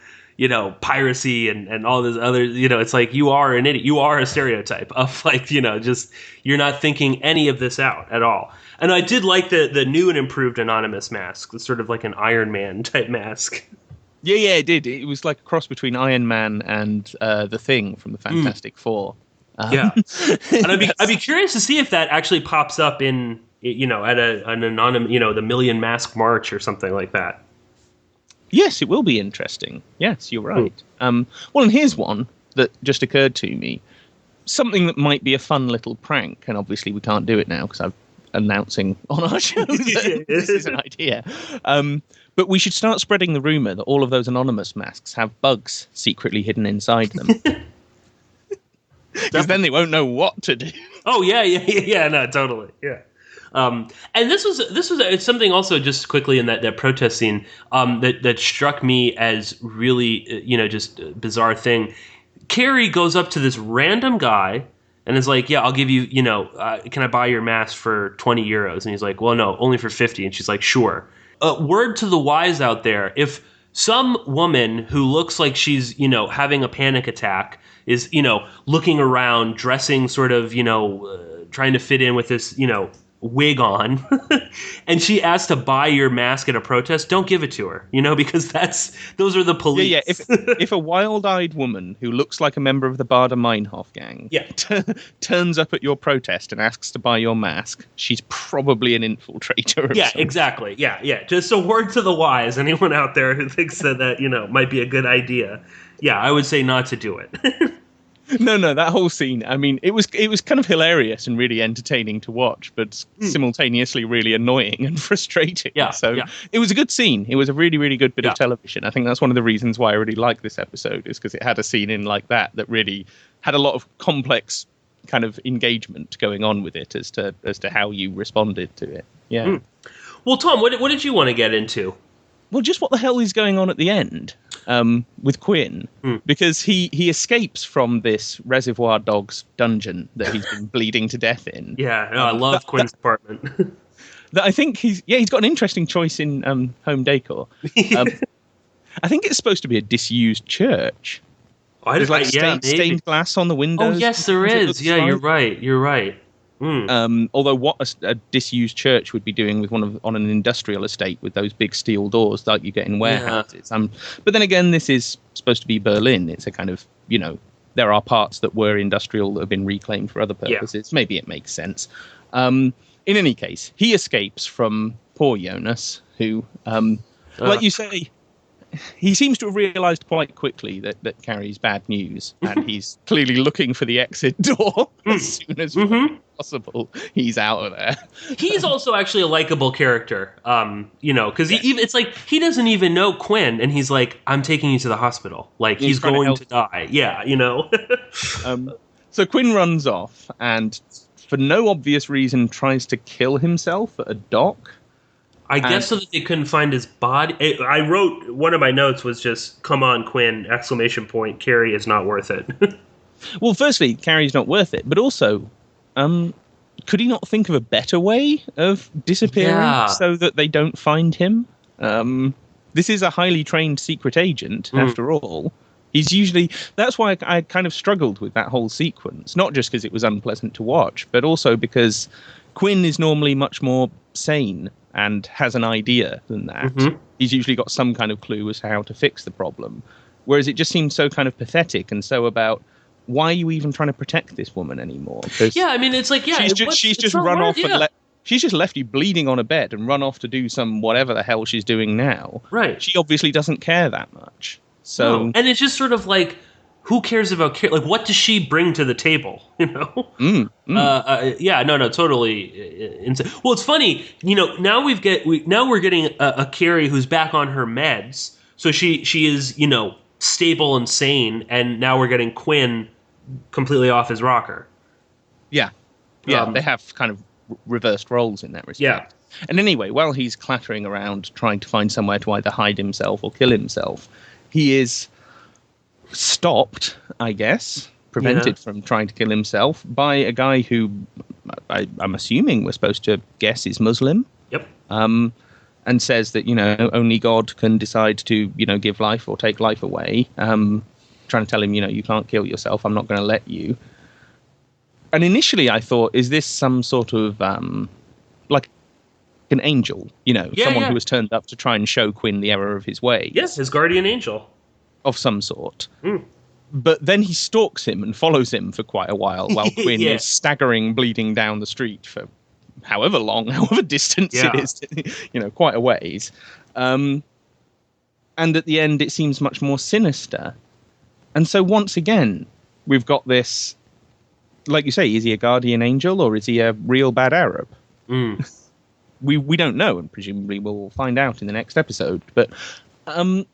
piracy and all this other, it's like, you are an idiot. You are a stereotype of just, you're not thinking any of this out at all. And I did like the new and improved anonymous mask. It's sort of like an Iron Man type mask. Yeah, it did. It was like a cross between Iron Man and the Thing from the Fantastic Four. Yeah. And I'd be curious to see if that actually pops up in, at an anonymous, the Million Mask March or something like that. Yes, it will be interesting. Yes, you're right. Well, and here's one that just occurred to me. Something that might be a fun little prank, and obviously we can't do it now because I'm announcing on our show that this is an idea. But we should start spreading the rumour that all of those anonymous masks have bugs secretly hidden inside them. Because then they won't know what to do. Oh, yeah, no, totally, yeah. And this was something also just quickly in that protest scene that struck me as really just a bizarre thing. Carrie goes up to this random guy and is like, "Yeah, I'll give you can I buy your mask for 20 euros?" And he's like, "Well, no, only for 50." And she's like, "Sure." Word to the wise out there: if some woman who looks like she's having a panic attack is looking around, dressing sort of trying to fit in with this wig on and she asks to buy your mask at a protest, don't give it to her, because those are the police. Yeah. If a wild-eyed woman who looks like a member of the Bader Meinhof gang turns up at your protest and asks to buy your mask, she's probably an infiltrator. Exactly. Yeah. Just a word to the wise, anyone out there who thinks that might be a good idea. Yeah, I would say not to do it. No, that whole scene, I mean, it was kind of hilarious and really entertaining to watch, but simultaneously really annoying and frustrating. Yeah, so it was a good scene. It was a really, really good bit of television. I think that's one of the reasons why I really like this episode, is because it had a scene in like that really had a lot of complex kind of engagement going on with it as to how you responded to it. Yeah. Well, Tom, what did you want to get into? Well, just what the hell is going on at the end with Quinn? Because he escapes from this Reservoir Dogs dungeon that he's been bleeding to death in. Yeah, I love Quinn's apartment. That I think he's got an interesting choice in home decor. I think it's supposed to be a disused church. There's like stained glass on the windows. Oh, yes, there is. Yeah, like. You're right. Although what a disused church would be doing with on an industrial estate with those big steel doors like you get in warehouses. But then again, this is supposed to be Berlin. It's a kind of, there are parts that were industrial that have been reclaimed for other purposes. Yeah. Maybe it makes sense. In any case, he escapes from poor Jonas, who, like you say, he seems to have realised quite quickly that Carrie's bad news, and he's clearly looking for the exit door as soon as possible. He's out of there. He's also actually a likable character, because it's like he doesn't even know Quinn, and he's like, "I'm taking you to the hospital. Like he's going to die." Yeah, So Quinn runs off, and for no obvious reason, tries to kill himself at a dock. I guess so that they couldn't find his body. I wrote, one of my notes was just, "Come on, Quinn, ! Carrie is not worth it." Well, firstly, Carrie's not worth it, but also, could he not think of a better way of disappearing so that they don't find him? This is a highly trained secret agent, after all. That's why I kind of struggled with that whole sequence, not just because it was unpleasant to watch, but also because Quinn is normally much more sane and has an idea than that. He's usually got some kind of clue as to how to fix the problem. Whereas it just seems so kind of pathetic and so about, why are you even trying to protect this woman anymore? Yeah, I mean, it's like, she's just run off and she's just left you bleeding on a bed and run off to do some whatever the hell she's doing now. Right. She obviously doesn't care that much. So, no. And it's just sort of like, who cares about like what does she bring to the table? You know? Totally. Well, it's funny. You know, now we're getting a Carrie who's back on her meds, so she is, you know, stable and sane, and now we're getting Quinn completely off his rocker. Yeah, they have kind of reversed roles in that respect. Yeah. And anyway, while he's clattering around trying to find somewhere to either hide himself or kill himself, he is stopped, I guess, prevented from trying to kill himself by a guy who I'm assuming we're supposed to guess is Muslim. Yep. And says that, you know, only God can decide to, you know, give life or take life away. Trying to tell him, you know, you can't kill yourself. I'm not going to let you. And initially I thought, is this some sort of like an angel, you know, someone who has turned up to try and show Quinn the error of his ways? Yes, his guardian angel. Of some sort. But then he stalks him and follows him for quite a while Quinn is staggering, bleeding down the street for however long, however distance it is, you know, quite a ways. And at the end, it seems much more sinister. And so once again, we've got this, like you say, is he a guardian angel or is he a real bad Arab? We don't know, and presumably we'll find out in the next episode. But I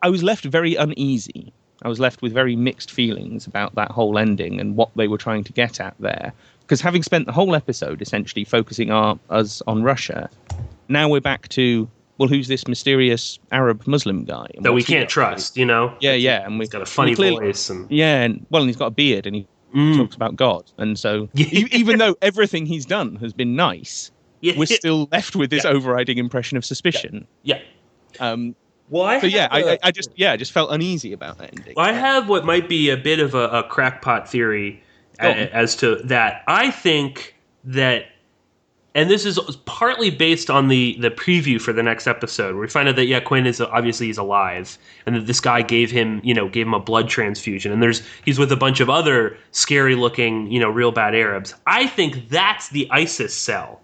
was left very uneasy. I was left with very mixed feelings about that whole ending and what they were trying to get at there. Because having spent the whole episode essentially focusing us on Russia, now we're back to, well, who's this mysterious Arab Muslim guy? That we can't trust, you know? Yeah. And he's got a funny voice. And and he's got a beard and he talks about God. And so even though everything he's done has been nice, we're still left with this overriding impression of suspicion. I just felt uneasy about that ending. I have what might be a bit of a crackpot theory as to that. I think that, and this is partly based on the preview for the next episode, where we find out that Quinn is obviously he's alive, and that this guy gave him a blood transfusion, and he's with a bunch of other scary looking, real bad Arabs. I think that's the ISIS cell,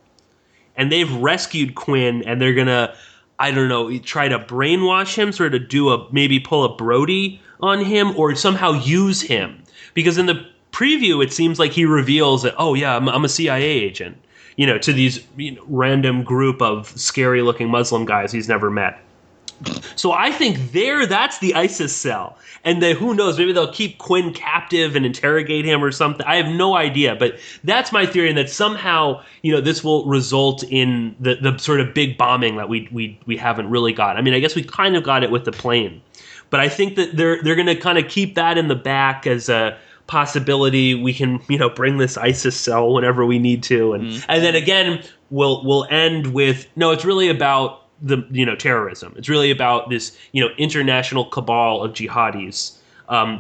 and they've rescued Quinn, and they're gonna, I don't know, try to brainwash him, sort of pull a Brody on him, or somehow use him. Because in the preview, it seems like he reveals that, I'm a CIA agent, to these random group of scary-looking Muslim guys he's never met. So I think that's the ISIS cell. And then who knows, maybe they'll keep Quinn captive and interrogate him or something. I have no idea, but that's my theory, and that somehow, this will result in the sort of big bombing that we haven't really got. I mean, I guess we kind of got it with the plane, but I think that they're going to kind of keep that in the back as a possibility. We can, bring this ISIS cell whenever we need to. And then again, we'll end with, no, it's really about the terrorism. It's really about this international cabal of jihadis.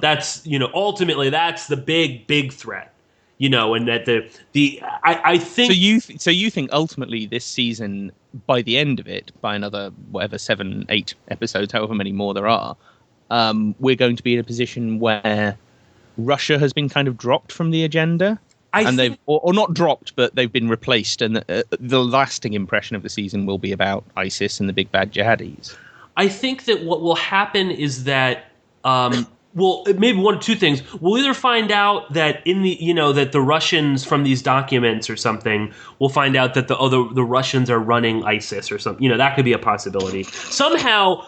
That's ultimately that's the big threat. And that I think. So you think ultimately this season, by the end of it, by another 7, 8 episodes, however many more there are, we're going to be in a position where Russia has been kind of dropped from the agenda. They've not dropped, but they've been replaced, and the lasting impression of the season will be about ISIS and the big bad jihadis. I think that what will happen is that, maybe one of two things. We'll either find out that that the Russians from these documents or something, we'll find out that the Russians are running ISIS or something. That could be a possibility. Somehow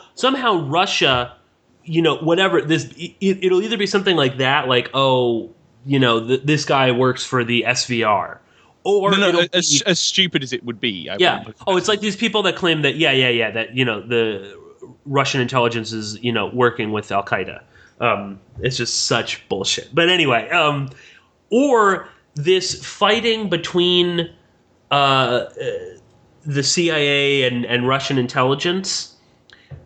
Russia, whatever this, it'll either be something like that, like this guy works for the SVR, or as stupid as it would be. It's like these people that claim that that the Russian intelligence is working with Al Qaeda. It's just such bullshit. But anyway, or this fighting between the CIA and Russian intelligence,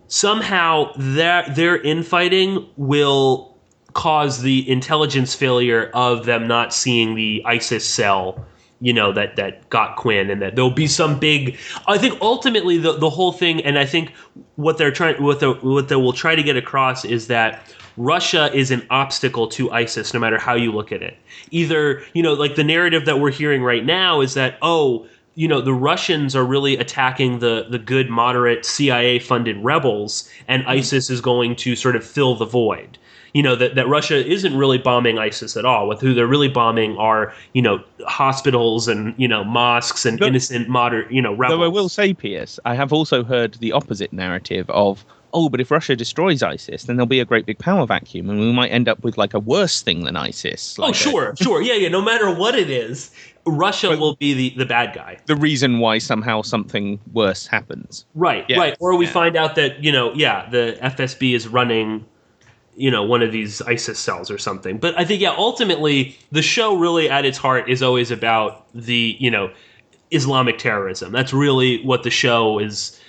somehow their infighting will cause the intelligence failure of them not seeing the ISIS cell, that got Quinn, and that there'll be some big. I think ultimately the whole thing, and I think what they will try to get across is that Russia is an obstacle to ISIS, no matter how you look at it. Either, like the narrative that we're hearing right now is that, the Russians are really attacking the good, moderate CIA-funded rebels, and ISIS is going to sort of fill the void. That Russia isn't really bombing ISIS at all. With who they're really bombing are, hospitals and, mosques and innocent, moderate, rebels. Though I will say, Pierce, I have also heard the opposite narrative of, but if Russia destroys ISIS, then there'll be a great big power vacuum, and we might end up with like a worse thing than ISIS. Sure. Yeah. No matter what it is, Russia will be the bad guy. The reason why somehow something worse happens. Right. Or we find out that, the FSB is running, one of these ISIS cells or something. But I think, ultimately, the show really at its heart is always about the, Islamic terrorism. That's really what the show is.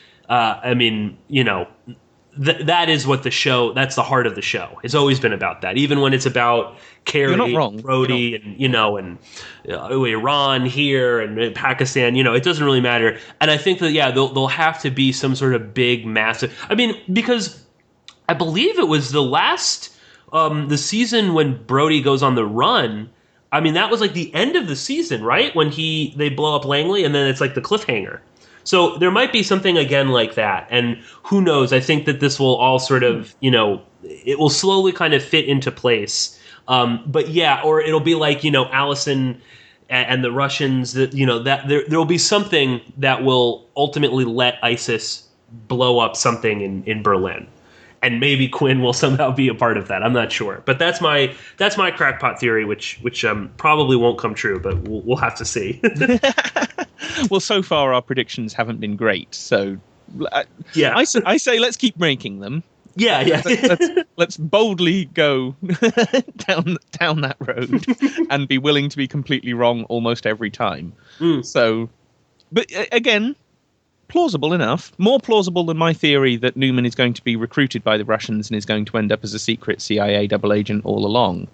That is what the show, that's the heart of the show. It's always been about that. Even when it's about Carrie, Brody, and, Iran here and Pakistan, it doesn't really matter. And I think that, there'll have to be some sort of big, massive, because I believe it was the last, the season when Brody goes on the run. That was like the end of the season, right? When they blow up Langley, and then it's like the cliffhanger. So there might be something again like that. And who knows? I think that this will all sort of, it will slowly kind of fit into place. Or it'll be like, Allison and the Russians, that, that there will be something that will ultimately let ISIS blow up something in Berlin. And maybe Quinn will somehow be a part of that. I'm not sure, but that's my crackpot theory, which probably won't come true, but we'll have to see. Well, so far our predictions haven't been great, so I say let's keep ranking them. Yeah. Let's boldly go down that road and be willing to be completely wrong almost every time. So, but again, plausible enough. More plausible than my theory that Newman is going to be recruited by the Russians and is going to end up as a secret CIA double agent all along.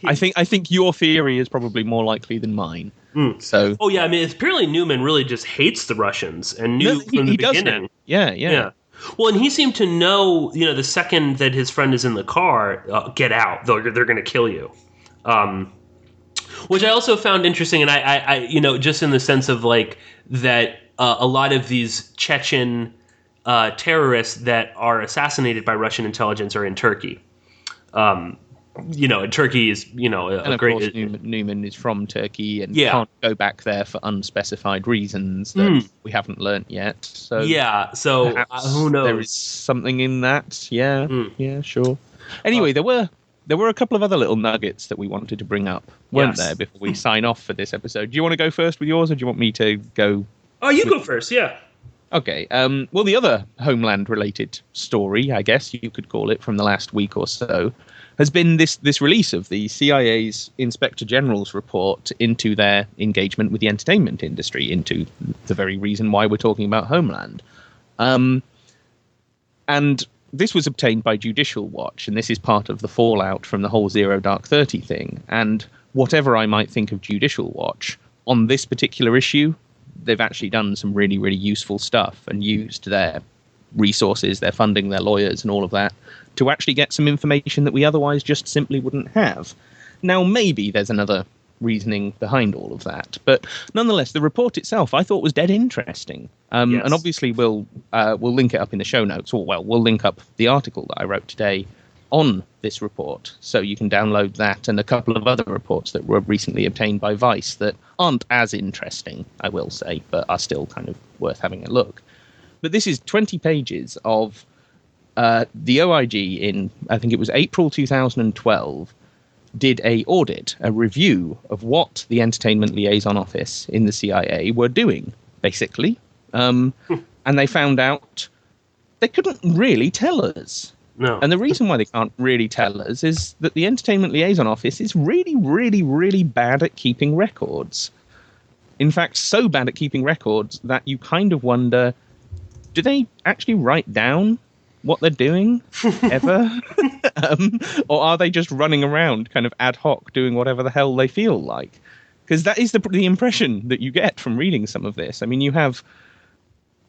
I think your theory is probably more likely than mine. So. Oh yeah, apparently Newman really just hates the Russians and knew from the beginning. Yeah. Well, and he seemed to know, the second that his friend is in the car, get out. They're going to kill you. Which I also found interesting, and I just in the sense of like that. A lot of these Chechen terrorists that are assassinated by Russian intelligence are in Turkey. And Turkey is, and of course Newman is from Turkey and can't go back there for unspecified reasons that we haven't learnt yet. So who knows? There is something in that. Yeah, sure. Anyway, there were a couple of other little nuggets that we wanted to bring up, weren't there, before we sign off for this episode? Do you want to go first with yours, or do you want me to go? Oh, you go first, yeah. Okay. Well, the other Homeland-related story, I guess you could call it, from the last week or so, has been this release of the CIA's Inspector General's report into their engagement with the entertainment industry, into the very reason why we're talking about Homeland. And this was obtained by Judicial Watch, and this is part of the fallout from the whole Zero Dark 30 thing. And whatever I might think of Judicial Watch, on this particular issue, they've actually done some really, really useful stuff and used their resources, their funding, their lawyers and all of that to actually get some information that we otherwise just simply wouldn't have. Now, maybe there's another reasoning behind all of that, but nonetheless, the report itself I thought was dead interesting. And obviously we'll link it up in the show notes, or we'll link up the article that I wrote today on this report, so you can download that and a couple of other reports that were recently obtained by Vice that aren't as interesting, I will say, but are still kind of worth having a look. But this is 20 pages of the OIG in, I think it was April 2012, did a review of what the Entertainment Liaison Office in the CIA were doing, basically. And they found out they couldn't really tell us. No. And the reason why they can't really tell us is that the Entertainment Liaison Office is really, really, really bad at keeping records. In fact, so bad at keeping records that you kind of wonder, do they actually write down what they're doing ever? Or are they just running around kind of ad hoc doing whatever the hell they feel like? Because that is the impression that you get from reading some of this. I mean, you have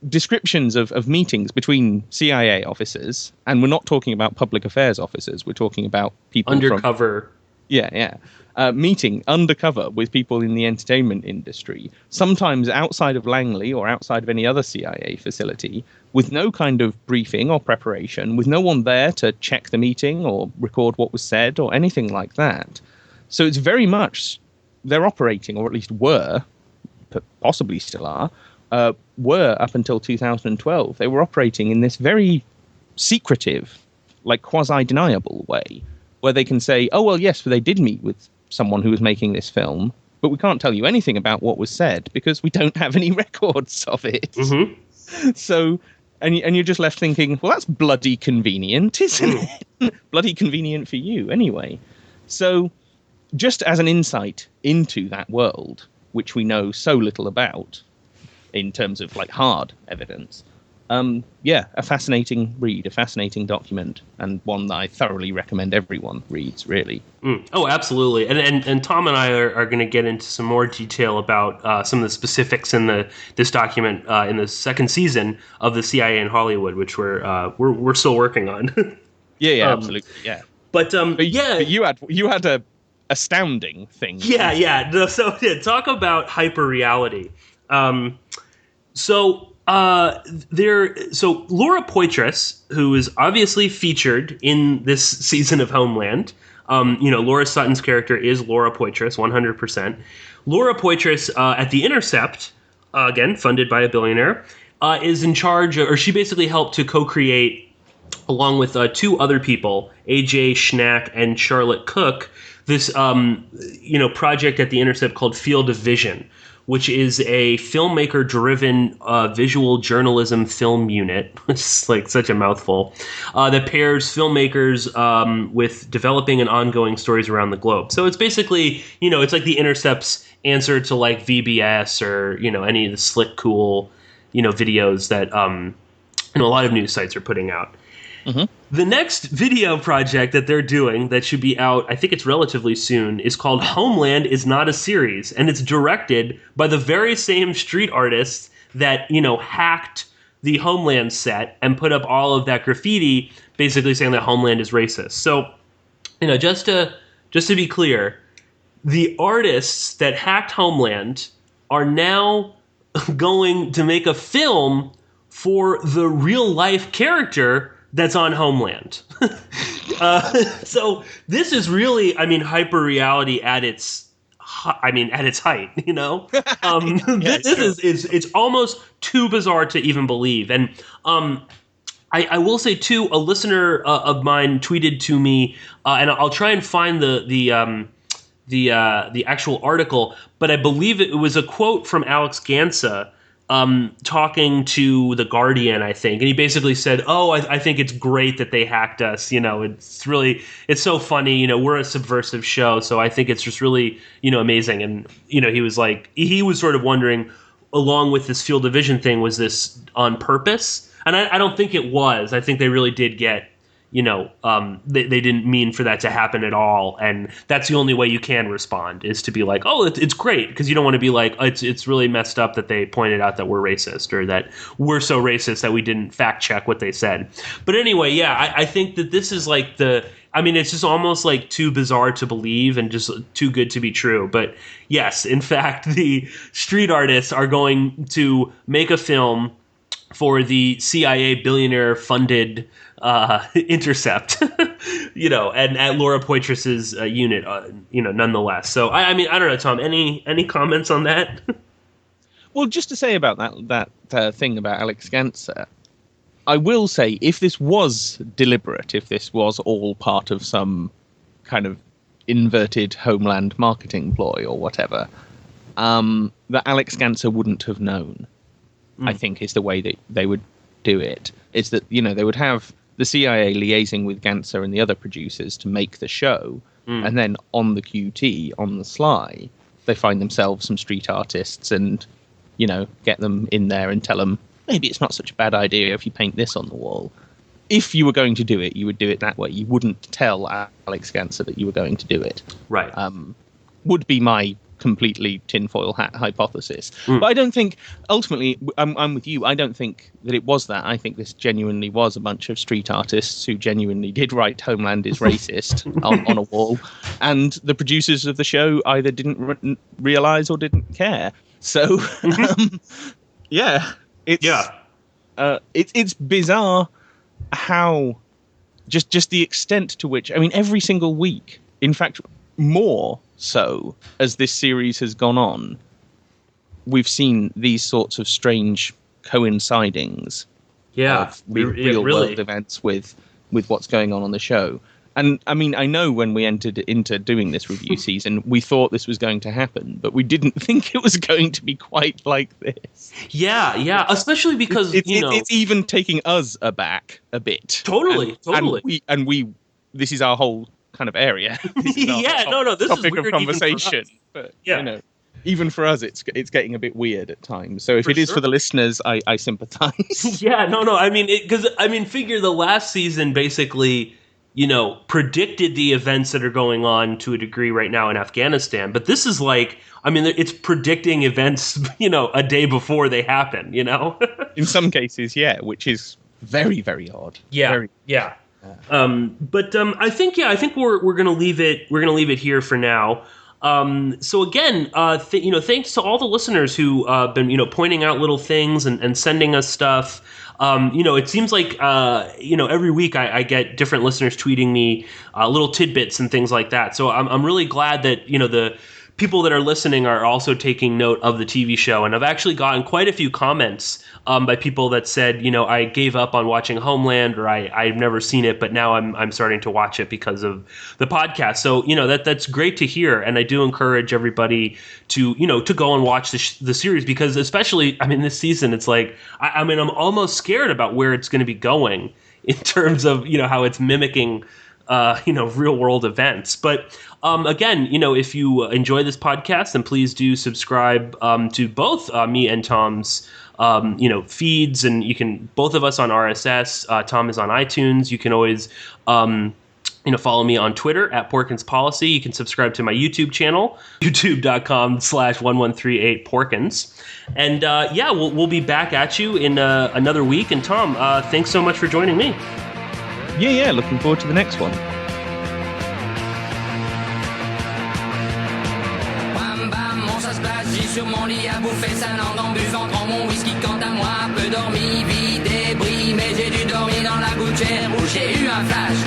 descriptions of meetings between CIA officers, and we're not talking about public affairs officers. We're talking about people undercover. Meeting undercover with people in the entertainment industry, sometimes outside of Langley or outside of any other CIA facility, with no kind of briefing or preparation, with no one there to check the meeting or record what was said or anything like that. So it's very much they're operating, or at least were, possibly still are, were up until 2012. They were operating in this very secretive, like quasi-deniable way, where they can say, oh, well, yes, they did meet with someone who was making this film, but we can't tell you anything about what was said because we don't have any records of it. Mm-hmm. So, and you're just left thinking, well, that's bloody convenient, isn't it? Bloody convenient for you, anyway. So, just as an insight into that world, which we know so little about, in terms of like hard evidence. A fascinating read, a fascinating document, and one that I thoroughly recommend everyone reads, really. Oh, absolutely. And Tom and I are going to get into some more detail about some of the specifics in this document in the second season of the CIA in Hollywood, which we're still working on. Absolutely. Yeah. But you had a astounding thing. Yeah. No, so talk about hyperreality. So Laura Poitras, who is obviously featured in this season of Homeland, Laura Sutton's character is Laura Poitras, 100%. Laura Poitras at The Intercept, again, funded by a billionaire, is in charge, or she basically helped to co-create, along with two other people, AJ Schnack and Charlotte Cook, this, project at The Intercept called Field of Vision, which is a filmmaker-driven visual journalism film unit. It's like such a mouthful that pairs filmmakers with developing and ongoing stories around the globe. So it's basically, it's like The Intercept's answer to like VBS or, any of the slick, cool, videos that, a lot of news sites are putting out. Mm-hmm. The next video project that they're doing that should be out, I think it's relatively soon, is called Homeland is Not a Series, and it's directed by the very same street artists that, hacked the Homeland set and put up all of that graffiti, basically saying that Homeland is racist. So, just to be clear, the artists that hacked Homeland are now going to make a film for the real life character that's on Homeland. So this is really, hyperreality at its height, This is it's almost too bizarre to even believe. And I will say too, a listener of mine tweeted to me, and I'll try and find the actual article, but I believe it was a quote from Alex Gansa, talking to The Guardian, I think. And he basically said, I think it's great that they hacked us. It's so funny. We're a subversive show. So I think it's just really, amazing. And, he was sort of wondering, along with this Field of Vision thing, was this on purpose? And I don't think it was. I think they really did get, they didn't mean for that to happen at all. And that's the only way you can respond, is to be like, it's great. Because you don't want to be like, it's really messed up that they pointed out that we're racist, or that we're so racist that we didn't fact check what they said. But anyway, I think that this is like it's just almost like too bizarre to believe and just too good to be true. But yes, in fact, the street artists are going to make a film for the CIA billionaire funded Intercept, and at Laura Poitras's unit, nonetheless. So I don't know, Tom. Any comments on that? Well, just to say about that thing about Alex Gansa, I will say, if this was deliberate, if this was all part of some kind of inverted Homeland marketing ploy or whatever, that Alex Gansa wouldn't have known. I think is the way that they would do it. Is that they would have the CIA liaising with Ganser and the other producers to make the show, and then on the QT, on the sly, they find themselves some street artists and, you know, get them in there and tell them, maybe it's not such a bad idea if you paint this on the wall. If you were going to do it, you would do it that way. You wouldn't tell Alex Ganser that you were going to do it. Right. Would be my completely tinfoil hat hypothesis. But I don't think, ultimately, I'm with you, I don't think that it was that. I think this genuinely was a bunch of street artists who genuinely did write Homeland is racist on a wall. And the producers of the show either didn't realise or didn't care. So, it's bizarre how just the extent to which, I mean, every single week, in fact, more so as this series has gone on, we've seen these sorts of strange coincidings of real world events with what's going on the show. And I mean, I know when we entered into doing this review season, we thought this was going to happen, but we didn't think it was going to be quite like this. Yeah, especially because it's even taking us aback a bit. Totally. And we this is our whole kind of area. This is this topic is weird of conversation. But you know, even for us, it's getting a bit weird at times. So if it is for the listeners, I sympathize. I mean, figure the last season basically, you know, predicted the events that are going on to a degree right now in Afghanistan. But this is like, I mean, it's predicting events, you know, a day before they happen, you know? In some cases, yeah, which is very, very odd. Yeah. I think we're gonna leave it. We're gonna leave it here for now. So again, thanks to all the listeners who been, you know, pointing out little things and sending us stuff. It seems like, every week I get different listeners tweeting me little tidbits and things like that. So I'm really glad that, you know, the people that are listening are also taking note of the TV show. And I've actually gotten quite a few comments by people that said, you know, I gave up on watching Homeland, or I've never seen it, but now I'm starting to watch it because of the podcast. So, you know, that's great to hear. And I do encourage everybody to, you know, to go and watch the series, because especially, I mean, this season, it's like, I'm almost scared about where it's going to be going in terms of, you know, how it's mimicking real world events. But again, you know, if you enjoy this podcast, then please do subscribe to both me and Tom's feeds, and you can, both of us on RSS. Tom is on iTunes. You can always follow me on Twitter at Porkins Policy. You can subscribe to my YouTube channel, youtube.com/1138porkins. And we'll be back at you in another week. And Tom, thanks so much for joining me. Yeah, looking forward to the next one. Sur mon lit à bouffer sa langue en buvant grand mon whisky. Quant à moi, peu dormi, vie débris, mais j'ai dû dormir dans la gouttière où j'ai eu un flash.